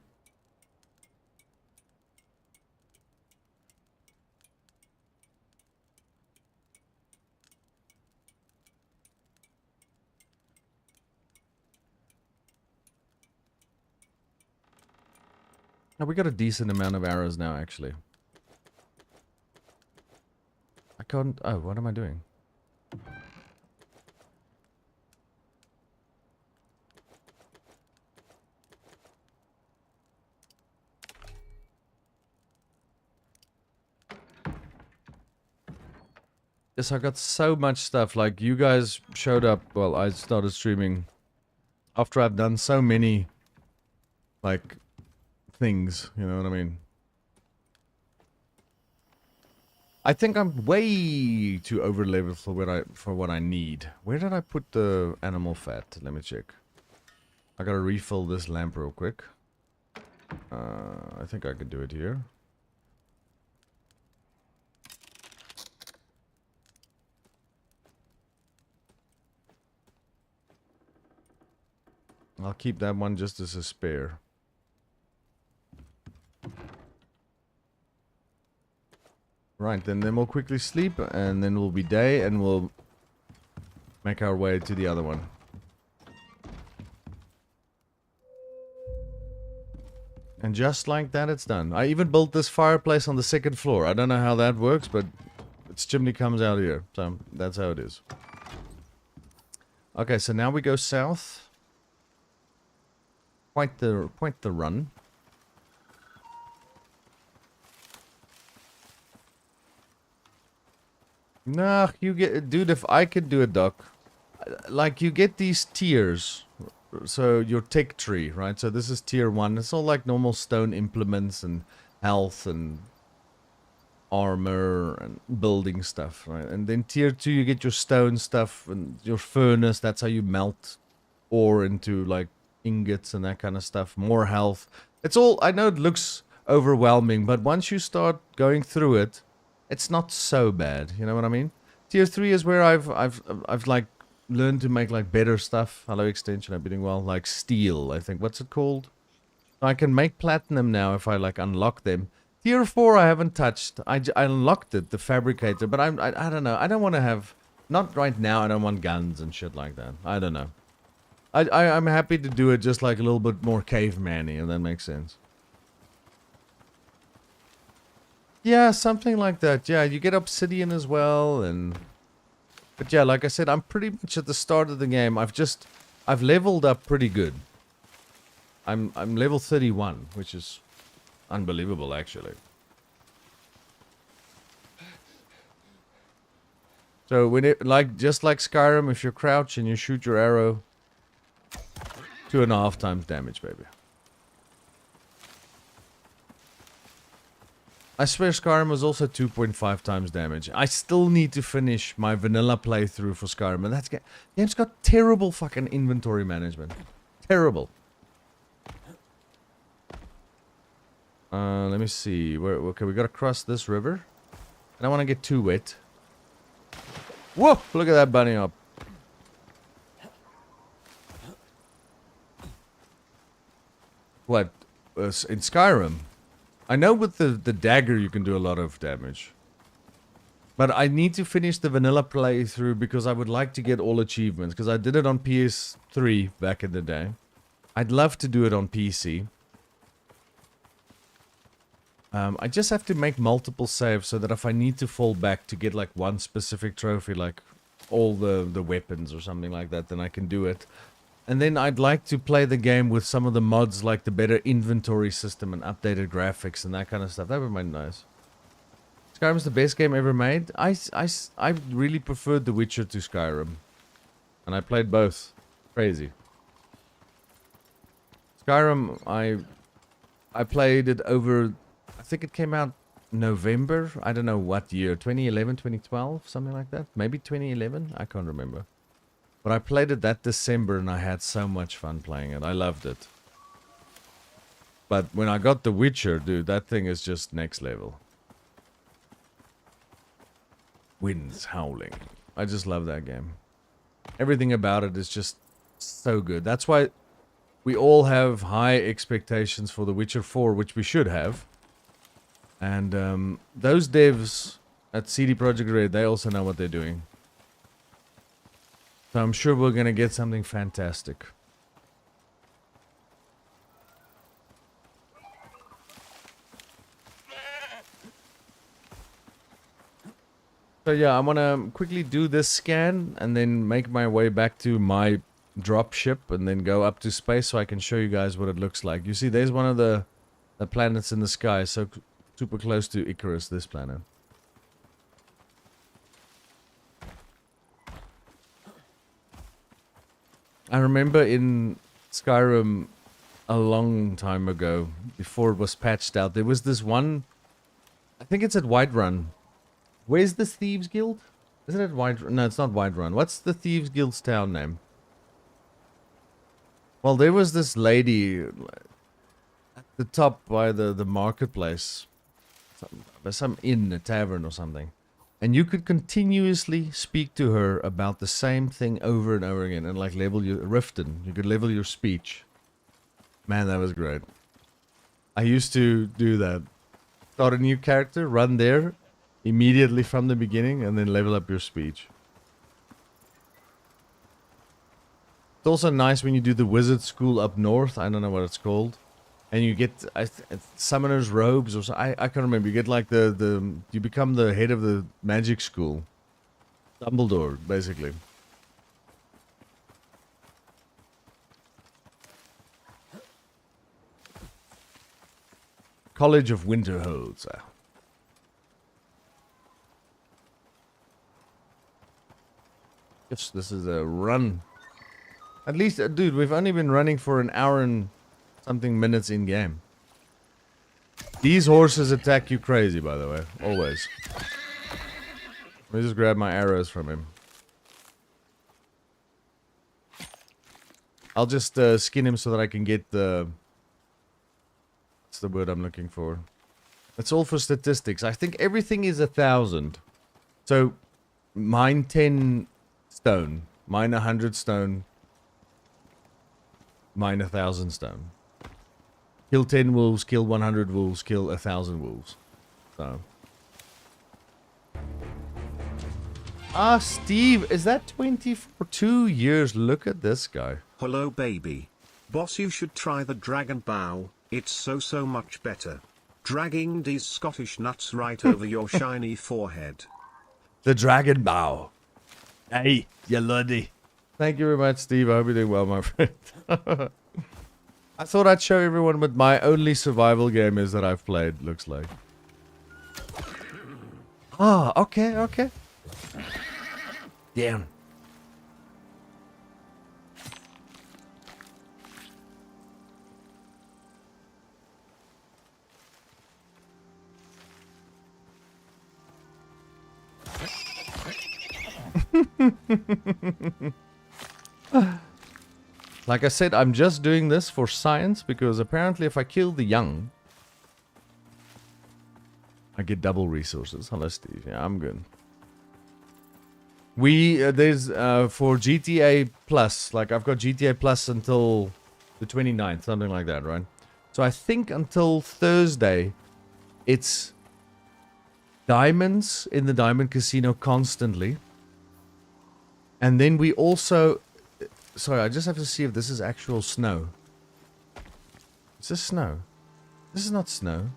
A: Now we got a decent amount of arrows now, actually. I can't... Oh, what am I doing? Yes, I got so much stuff. Like, you guys showed up... Well, I started streaming after I've done so many, like, things. You know what I mean? I think I'm way too over leveled for what I need. Where did I put the animal fat? Let me check. I gotta refill this lamp real quick. I think I could do it here. I'll keep that one just as a spare. Right, then we'll quickly sleep, and then we'll be day, and we'll make our way to the other one. And just like that, it's done. I even built this fireplace on the second floor. I don't know how that works, but its chimney comes out here. So, that's how it is. Okay, so now we go south. Quite the run. Nah, you get... Dude, if I could do it, Doc. Like, you get these tiers. So, your tech tree, right? So, this is tier 1. It's all like normal stone implements and health and armor and building stuff, right? And then tier 2, you get your stone stuff and your furnace. That's how you melt ore into, like, ingots and that kind of stuff. More health. It's all... I know it looks overwhelming, but once you start going through it, it's not so bad, you know what I mean? Tier 3 is where I've like learned to make like better stuff. Hello extension, I'm doing well. Like steel, I think. What's it called? I can make platinum now if I like unlock them. Tier 4 I haven't touched. I unlocked it, the fabricator, but I don't know. I don't want to have... Not right now, I don't want guns and shit like that. I don't know. I'm happy to do it just like a little bit more caveman-y, if that makes sense. Yeah, something like that. Yeah, you get obsidian as well, and... But yeah, like I said, I'm pretty much at the start of the game. I've leveled up pretty good. I'm level 31, which is unbelievable, actually. So when it just like Skyrim, if you crouch and you shoot your arrow, 2.5 times damage, baby. I swear Skyrim was also 2.5 times damage. I still need to finish my vanilla playthrough for Skyrim, and that game's got terrible fucking inventory management. Terrible. Let me see. Okay, we gotta cross this river. I don't want to get too wet. Whoa! Look at that bunny up. What? In Skyrim? I know with the dagger you can do a lot of damage. But I need to finish the vanilla playthrough because I would like to get all achievements. Because I did it on PS3 back in the day. I'd love to do it on PC. I just have to make multiple saves so that if I need to fall back to get like one specific trophy, like all the weapons or something like that, then I can do it. And then I'd like to play the game with some of the mods, like the better inventory system and updated graphics and that kind of stuff. That would be nice. Skyrim's the best game ever made. I really preferred The Witcher to Skyrim. And I played both. Crazy. Skyrim, I played it over, I think it came out November, I don't know what year, 2011, 2012, something like that. Maybe 2011, I can't remember. But I played it that December and I had so much fun playing it. I loved it. But when I got The Witcher, dude, that thing is just next level. Winds howling. I just love that game. Everything about it is just so good. That's why we all have high expectations for The Witcher 4, which we should have. And those devs at CD Projekt Red, they also know what they're doing. So I'm sure we're going to get something fantastic. So yeah, I want to quickly do this scan and then make my way back to my drop ship and then go up to space so I can show you guys what it looks like. You see, there's one of the planets in the sky, so super close to Icarus, this planet. I remember in Skyrim a long time ago, before it was patched out, there was this one, I think it's at Whiterun. Where's the Thieves Guild? Isn't it Whiterun? No, it's not Whiterun. What's the Thieves Guild's town name? Well, there was this lady at the top by the marketplace. Some inn, a tavern or something. And you could continuously speak to her about the same thing over and over again. And like level your... Riften. You could level your speech. Man, that was great. I used to do that. Start a new character, run there immediately from the beginning, and then level up your speech. It's also nice when you do the wizard school up north. I don't know what it's called. And you get summoner's robes or so. I can't remember. You get like you become the head of the magic school. Dumbledore, basically. College of Winterhold. Yes, this is a run. At least, dude, we've only been running for an hour and something minutes in game. These horses attack you crazy, by the way. Always. Let me just grab my arrows from him. I'll just skin him so that I can get the... What's the word I'm looking for? It's all for statistics. I think everything is 1,000. So, mine 10 stone. Mine 100 stone. Mine 1,000 stone. Kill 10 wolves, kill 100 wolves, kill 1,000 wolves. So. Ah, Steve, is that 20 for 2 years? Look at this guy.
C: Hello, baby. Boss, you should try the dragon bow. It's so much better. Dragging these Scottish nuts right over your shiny forehead.
A: The dragon bow. Hey, you luddy. Thank you very much, Steve. I hope you're doing well, my friend. I thought I'd show everyone what my only survival game is that I've played, looks like. Ah, okay, okay. Damn. Like I said, I'm just doing this for science because apparently if I kill the young, I get double resources. Hello, Steve. Yeah, I'm good. There's for GTA Plus, like I've got GTA Plus until the 29th, something like that, right? So I think until Thursday, it's diamonds in the Diamond Casino constantly. And then we also... Sorry, I just have to see if this is actual snow. Is this snow? This is not snow.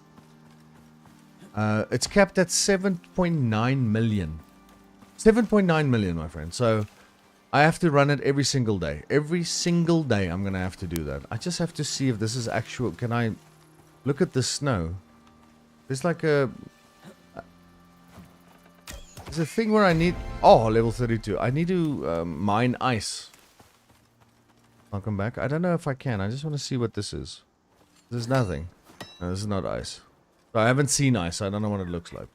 A: It's capped at 7.9 million. 7.9 million, my friend. So, I have to run it every single day. Every single day I'm going to have to do that. I just have to see if this is actual... Can I look at the snow? There's like a... There's a thing where I need... Oh, level 32. I need to mine ice. I'll come back. I don't know if I can. I just want to see what this is. There's nothing. No, this is not ice. So I haven't seen ice. So I don't know what it looks like.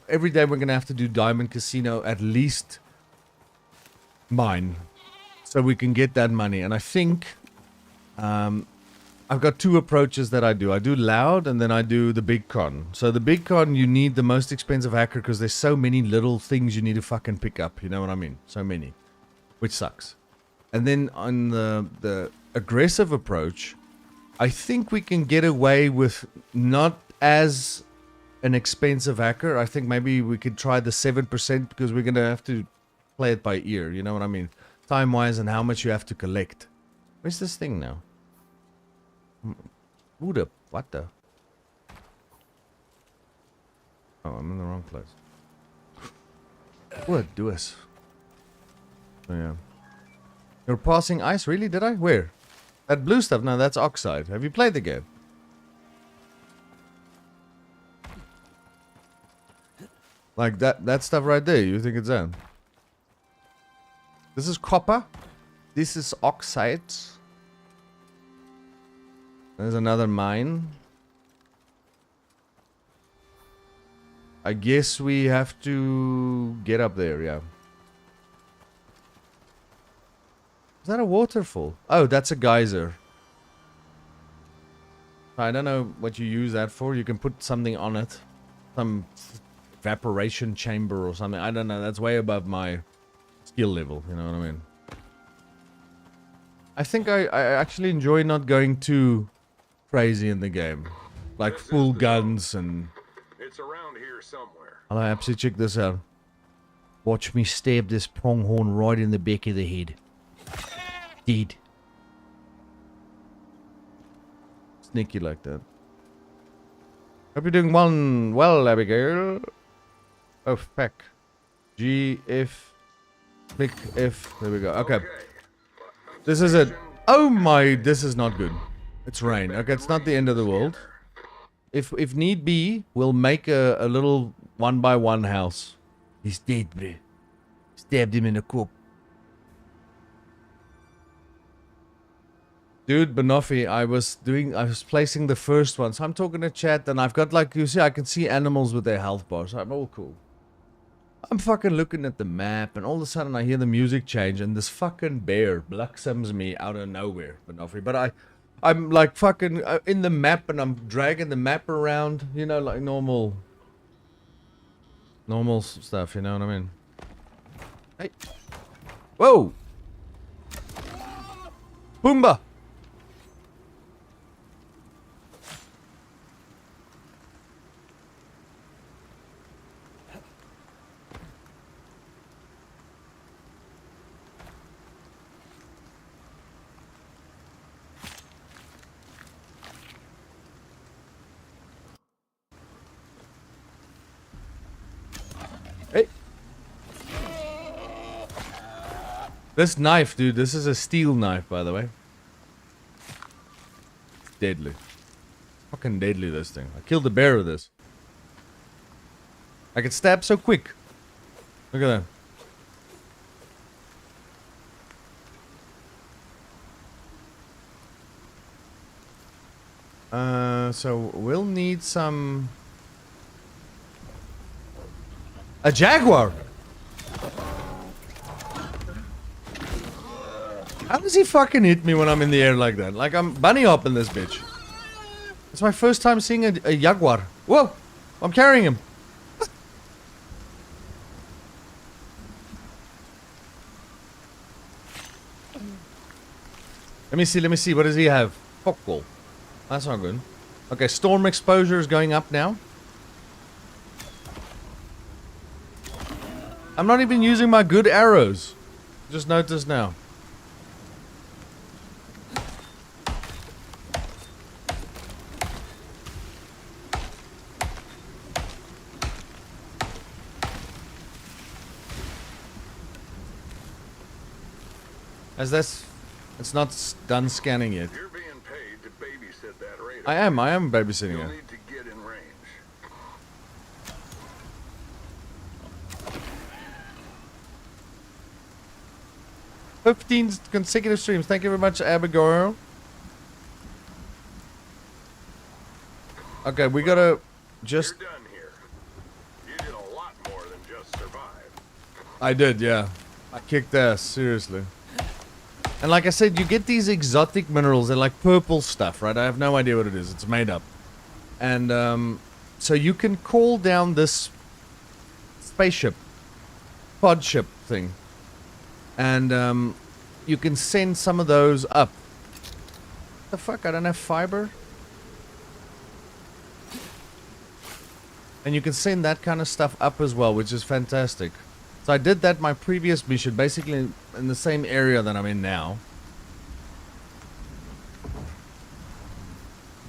A: Every day we're going to have to do Diamond Casino, at least mine, so we can get that money. And I think I've got two approaches that I do. I do loud, and then I do the big con. So the big con, you need the most expensive hacker because there's so many little things you need to fucking pick up. You know what I mean? So many, which sucks. And then on the aggressive approach, I think we can get away with not as an expensive hacker. I think maybe we could try the 7% because we're going to have to play it by ear. You know what I mean? Time-wise and how much you have to collect. Where's this thing now? Who the... What the... Oh, I'm in the wrong place. What do us? Oh, yeah. You're passing ice? Really? Did I? Where? That blue stuff? No, that's oxide. Have you played the game? Like that stuff right there. You think it's that? This is copper. This is oxide. There's another mine. I guess we have to get up there, yeah. Is that a waterfall? Oh, that's a geyser. I don't know what you use that for. You can put something on it. Some evaporation chamber or something. I don't know. That's way above my skill level. You know what I mean? I think I actually enjoy not going too crazy in the game. Like full guns and...
B: It's around here somewhere.
A: Hello, Apsy, check this out. Watch me stab this pronghorn right in the back of the head. Dead. Sneaky like that. Hope you're doing well, Abigail. Oh, fuck. G, F, click F. There we go. Okay. This is it. Oh my, this is not good. It's rain. Okay, it's not the end of the world. If need be, we'll make a little 1x1 house. He's dead, bro. Stabbed him in the coop. Dude, Banoffee, I was placing the first one. So I'm talking to chat and I've got like, you see, I can see animals with their health bars. I'm all cool. I'm fucking looking at the map and all of a sudden I hear the music change and this fucking bear blossoms me out of nowhere, Banoffee. But I'm like fucking in the map and I'm dragging the map around, you know, like normal stuff, you know what I mean? Hey. Whoa! Boomba! Hey. This knife, dude, this is a steel knife, by the way. It's deadly. Fucking deadly, this thing. I killed the bear with this. I can stab so quick. Look at that. So we'll need some... A jaguar! How does he fucking hit me when I'm in the air like that? Like I'm bunny hopping this bitch. It's my first time seeing a jaguar. Whoa! I'm carrying him. Let me see. What does he have? Football. That's not good. Okay, storm exposure is going up now. I'm not even using my good arrows. Just notice now. As that's... It's not done scanning yet.
B: You're being paid to babysit that radar.
A: I am babysitting
B: You'll
A: it.
B: need to get in range.
A: 15 consecutive streams. Thank you very much, Abigail. Okay, we gotta just...
B: You're done here. You did a lot more than just survive.
A: I did, yeah. I kicked ass, seriously. And like I said, you get these exotic minerals. They're like purple stuff, right? I have no idea what it is. It's made up. And so you can call down this spaceship, pod ship thing. And you can send some of those up. What the fuck? I don't have fiber? And you can send that kind of stuff up as well, which is fantastic. So I did that my previous mission, basically in the same area that I'm in now.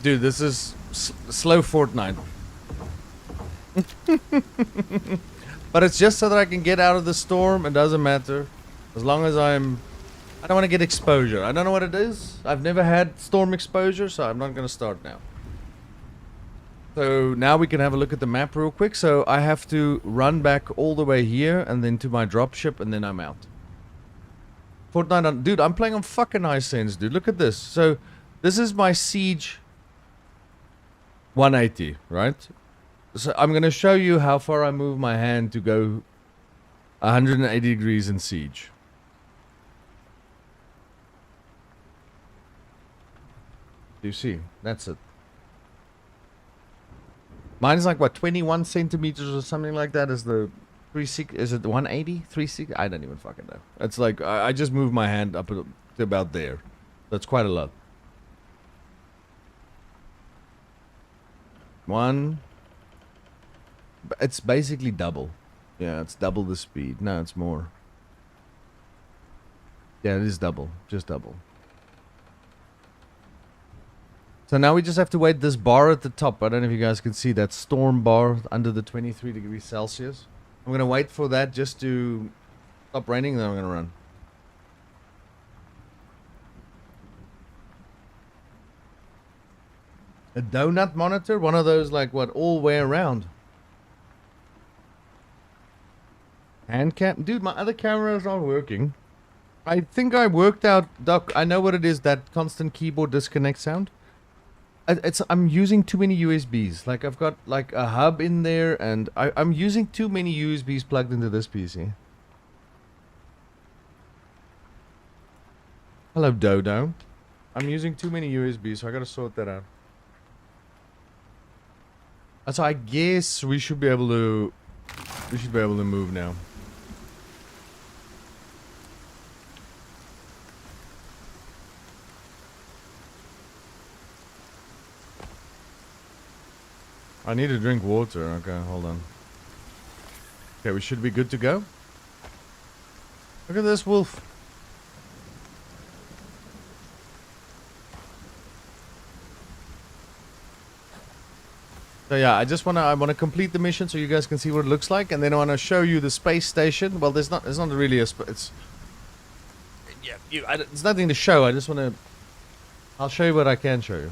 A: Dude, this is slow Fortnite. But it's just so that I can get out of the storm. It doesn't matter. As long as I don't want to get exposure. I don't know what it is. I've never had storm exposure, so I'm not going to start now. So now we can have a look at the map real quick. So I have to run back all the way here and then to my dropship and then I'm out. Fortnite, dude, I'm playing on fucking high sense, dude. Look at this. So this is my Siege 180, right? So I'm going to show you how far I move my hand to go 180 degrees in Siege. Do you see? That's it. Mine is like, what, 21 centimeters or something like that? Is the 360? Is it 180? 360? I don't even fucking know. It's like, I just move my hand up to about there. That's quite a lot. One. It's basically double. Yeah, it's double the speed. No, it's more. Yeah, it is double. Just double. So now we just have to wait this bar at the top. I don't know if you guys can see that storm bar under the 23 degrees Celsius. I'm going to wait for that just to stop raining, then I'm going to run. A donut monitor? One of those, like, what, all way around. Hand cam? Dude, my other camera is not working. I think I worked out, Doc, I know what it is, that constant keyboard disconnect sound. I'm using too many USBs. Like, I've got, like, a hub in there, and I'm using too many USBs plugged into this PC. Hello, Dodo. I'm using too many USBs, so I gotta sort that out. So I guess we should be able to... We should be able to move now. I need to drink water. Okay, hold on. Okay, we should be good to go. Look at this wolf. So yeah, I wanna complete the mission so you guys can see what it looks like, and then I wanna show you the space station. Well, there's not really a it's there's nothing to show. I just wanna. I'll show you what I can show you.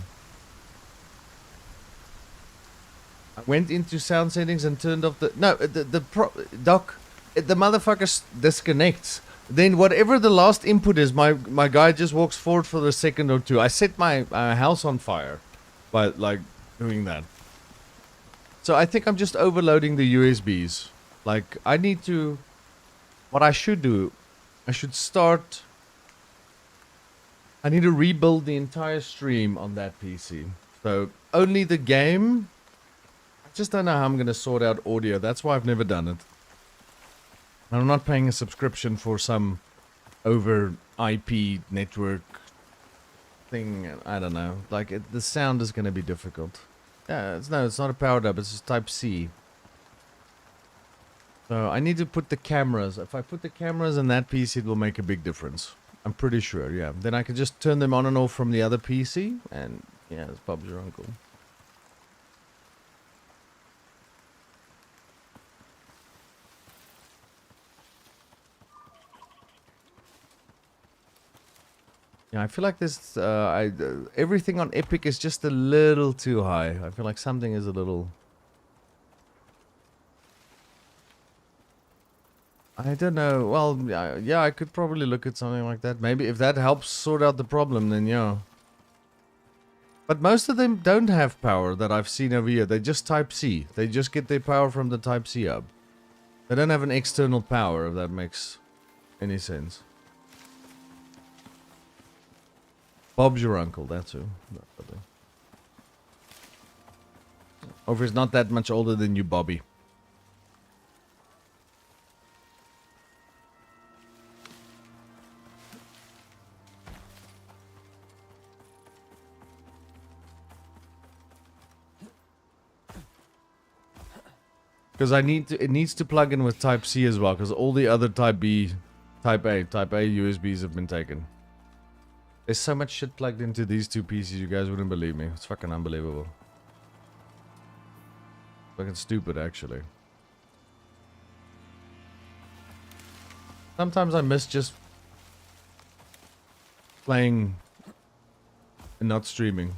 A: I went into sound settings and turned off the... No, Doc, the motherfucker disconnects. Then whatever the last input is, my guy just walks forward for a second or two. I set my house on fire by, like, doing that. So I think I'm just overloading the USBs. Like, I need to... What I should do, I should start... I need to rebuild the entire stream on that PC. So, only the game... I just don't know how I'm going to sort out audio. That's why I've never done it. I'm not paying a subscription for some over IP network thing. I don't know. Like, the sound is going to be difficult. Yeah, it's not a powered up. It's just type C. So I need to put the cameras. If I put the cameras in that PC, it will make a big difference. I'm pretty sure, yeah. Then I can just turn them on and off from the other PC. And, yeah, it's Bob's your uncle. Yeah, I feel like this, everything on Epic is just a little too high. I feel like something is a little... I don't know. Well, yeah, I could probably look at something like that. Maybe if that helps sort out the problem, then yeah. But most of them don't have power that I've seen over here. They just Type-C. They just get their power from the Type-C hub. They don't have an external power, if that makes any sense. Bob's your uncle, that's who. Or if he's not that much older than you, Bobby. Because it needs to plug in with Type-C as well, because all the other Type-B, Type-A USBs have been taken. There's so much shit plugged into these two PCs, you guys wouldn't believe me. It's fucking unbelievable. Fucking stupid, actually. Sometimes I miss just playing and not streaming.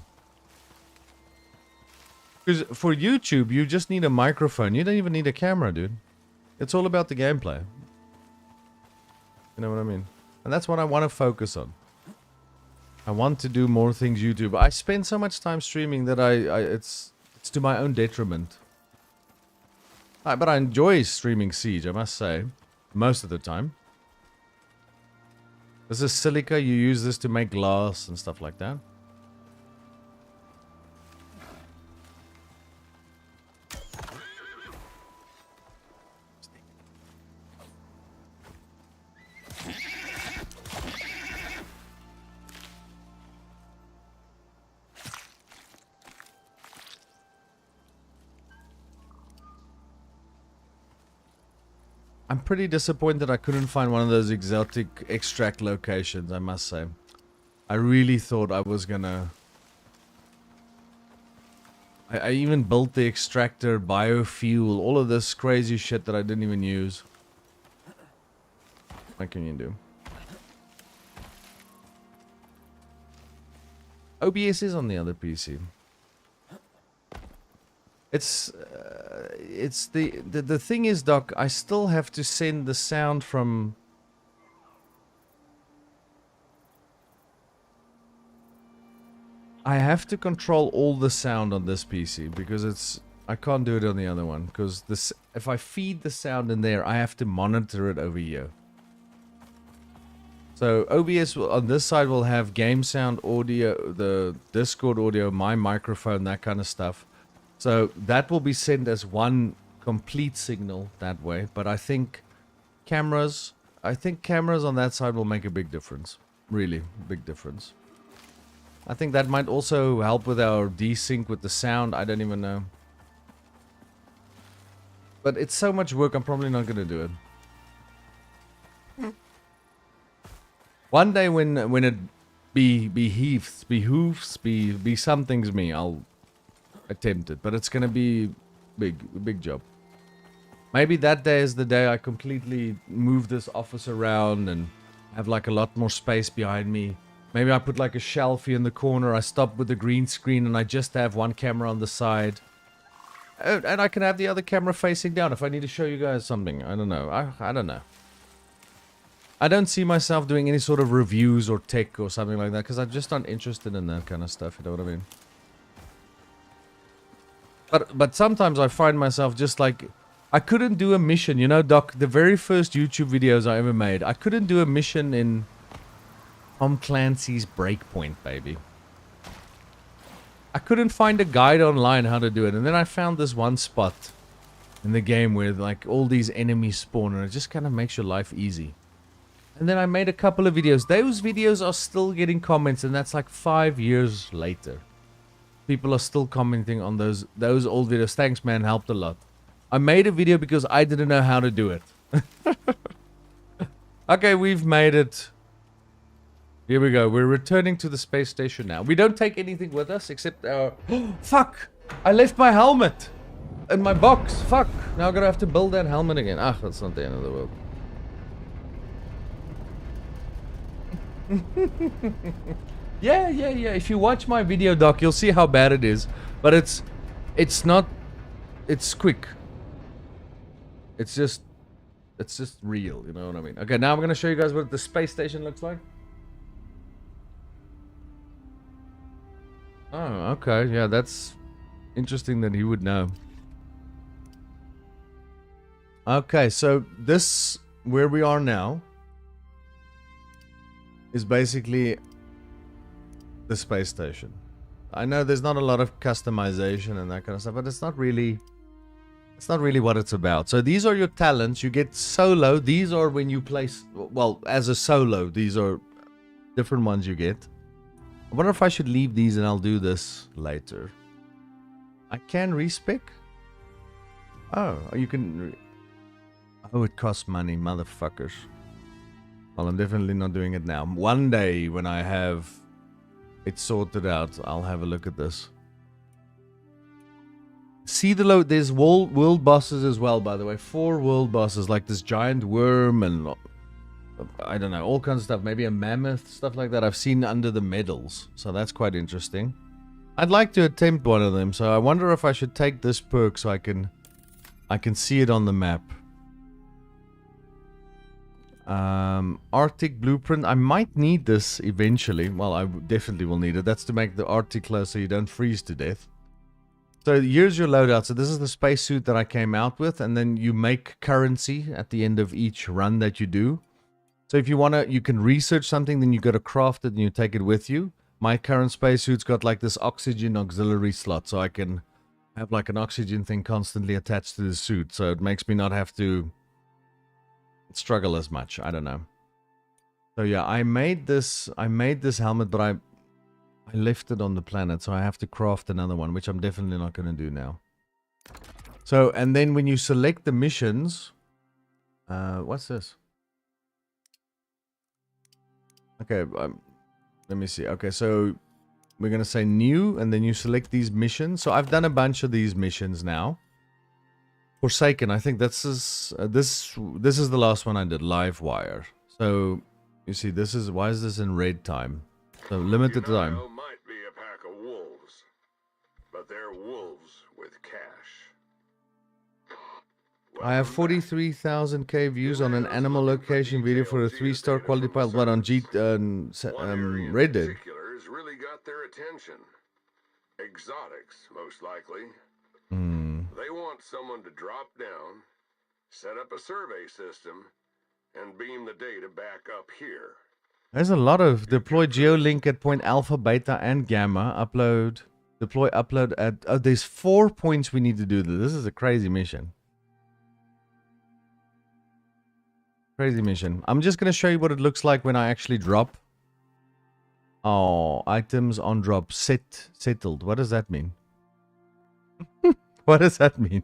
A: Because for YouTube, you just need a microphone. You don't even need a camera, dude. It's all about the gameplay. You know what I mean? And that's what I want to focus on. I want to do more things YouTube. I spend so much time streaming that it's to my own detriment. But I enjoy streaming Siege, I must say. Most of the time. This is silica. You use this to make glass and stuff like that. I'm pretty disappointed I couldn't find one of those exotic extract locations, I must say. I really thought I was gonna... I even built the extractor, biofuel, all of this crazy shit that I didn't even use. What can you do? OBS is on the other PC. It's the thing is, Doc, I still have to send the sound from... I have to control all the sound on this PC because it's... I can't do it on the other one because this, if I feed the sound in there, I have to monitor it over here. So OBS on this side will have game sound, audio, the Discord audio, my microphone, that kind of stuff. So that will be sent as one complete signal that way. But I think cameras on that side will make a big difference. Really big difference. I think that might also help with our desync with the sound. I don't even know. But it's so much work, I'm probably not going to do it. One day when it behooves, be something's me, I'll attempt it, but it's gonna be big job. Maybe that day is the day I completely move this office around and have like a lot more space behind me. Maybe I put like a shelfie in the corner, I stop with the green screen and I just have one camera on the side. And I can have the other camera facing down if I need to show you guys something. I don't know. I don't know. I don't see myself doing any sort of reviews or tech or something like that because I'm just not interested in that kind of stuff, you know what I mean? But sometimes I find myself just like, I couldn't do a mission, you know, Doc, the very first YouTube videos I ever made, I couldn't do a mission in Tom Clancy's Breakpoint, baby. I couldn't find a guide online how to do it, and then I found this one spot in the game where like all these enemies spawn, and it just kind of makes your life easy. And then I made a couple of videos. Those videos are still getting comments, and that's like 5 years later. People are still commenting on those old videos. Thanks, man. Helped a lot. I made a video because I didn't know how to do it. Okay, we've made it. Here we go. We're returning to the space station now. We don't take anything with us except our... Fuck! I left my helmet in my box. Fuck! Now I'm gonna have to build that helmet again. Ah, that's not the end of the world. Yeah. If you watch my video, Doc, you'll see how bad it is. But it's not... It's quick. It's just... just real, you know what I mean? Okay, now I'm gonna show you guys what the space station looks like. Oh, okay, yeah, that's interesting that he would know. Okay, so this, where we are now, is basically the space station. I know there's not a lot of customization and that kind of stuff, but it's not really what it's about. So these are your talents. You get solo. These are when you play, well, as a solo, these are different ones you get. I wonder if I should leave these and I'll do this later. I can respec. Oh, you can. Oh, it costs money, motherfuckers. Well, I'm definitely not doing it now. One day when I have it sorted out, I'll have a look at this. See the load. There's world bosses as well, by the way. 4 world bosses, like this giant worm and I don't know, all kinds of stuff. Maybe a mammoth, stuff like that. I've seen under the medals, so that's quite interesting. I'd like to attempt one of them, so I wonder if I should take this perk so I can see it on the map. Arctic blueprint. I might need this eventually. Well, I definitely will need it. That's to make the Arctic close so you don't freeze to death. So here's your loadout. So this is the spacesuit that I came out with, and then you make currency at the end of each run that you do. So if you wanna, you can research something, then you go to craft it and you take it with you. My current spacesuit's got like this oxygen auxiliary slot, so I can have like an oxygen thing constantly attached to the suit. So it makes me not have to struggle as much. I don't know. So yeah, I made this helmet, but I left it on the planet, so I have to craft another one, which I'm definitely not going to do now. So, and then when you select the missions, what's this? Okay, let me see. Okay, so we're going to say new, and then you select these missions. So I've done a bunch of these missions now. Forsaken, I think this is the last one I did, Live Wire. So you see, this is, why is this in red time? So limited time.
B: Might be a pack of wolves, but they're wolves with cash.
A: I have 43,000k views on an animal location video for a 3-star quality pilot. What, on Red Dead?
B: Particulars really got their attention. Exotics, most likely. They want someone to drop down, set up a survey system, and beam the data back up here.
A: There's a lot of deploy geolink at point alpha, beta, and gamma. Upload, deploy, upload at. Oh, there's 4 points we need to do. This is a crazy mission. Crazy mission. I'm just gonna show you what it looks like when I actually drop. Oh, items on drop settled. What does that mean? What does that mean?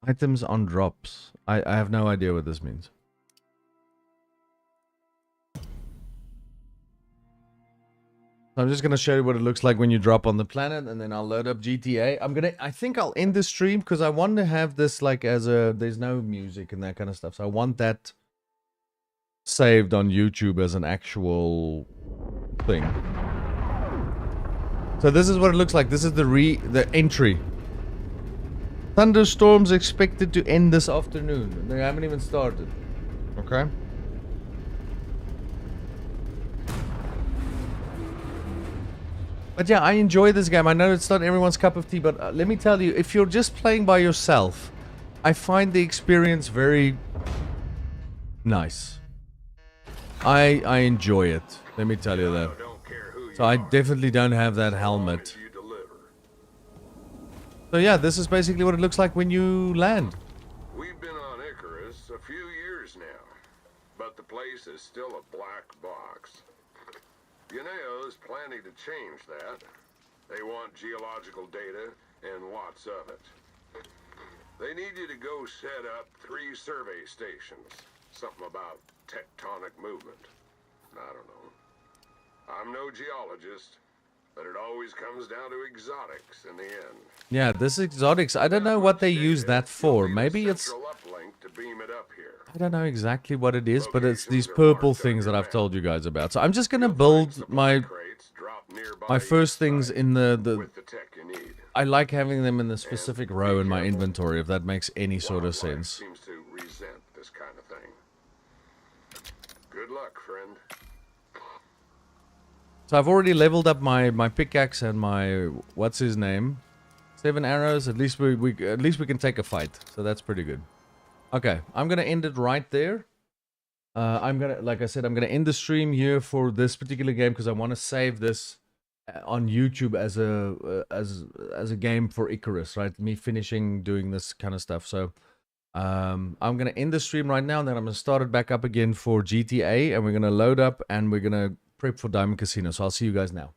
A: Items on drops. I have no idea what this means. So I'm just going to show you what it looks like when you drop on the planet, and then I'll load up GTA. I think I'll end the stream because I want to have this like as a, there's no music and that kind of stuff. So I want that saved on YouTube as an actual thing. So this is what it looks like. This is the entry. Thunderstorms expected to end this afternoon. They haven't even started. Okay. But yeah, I enjoy this game. I know it's not everyone's cup of tea, but let me tell you, if you're just playing by yourself, I find the experience very nice. I enjoy it. Let me tell you that. So I definitely don't have that helmet. So yeah, this is basically what it looks like when you land.
B: We've been on Icarus a few years now, but the place is still a black box. Yuneo's planning to change that. They want geological data and lots of it. They need you to go set up 3 survey stations. Something about tectonic movement. I don't know. I'm no geologist, but it always comes down to exotics in the end.
A: Yeah, this exotics, I don't know what they use that for. Maybe it's... I don't know exactly what it is, but it's these purple things that I've told you guys about. So I'm just going to build my first things in the I like having them in a
B: And
A: specific
B: be
A: row in my
B: careful.
A: inventory, if that makes any sort of
B: Wildlife
A: sense.
B: seems to resent this kind of thing. Good luck, friend.
A: So I've already leveled up my pickaxe and my what's his name, 7 arrows. At least we can take a fight. So that's pretty good. Okay, I'm gonna end it right there. I'm gonna, like I said, I'm gonna end the stream here for this particular game because I want to save this on YouTube as a game for Icarus, right? Me finishing doing this kind of stuff. So I'm gonna end the stream right now, and then I'm gonna start it back up again for GTA, and we're gonna load up and we're gonna prep for Diamond Casino. So I'll see you guys now.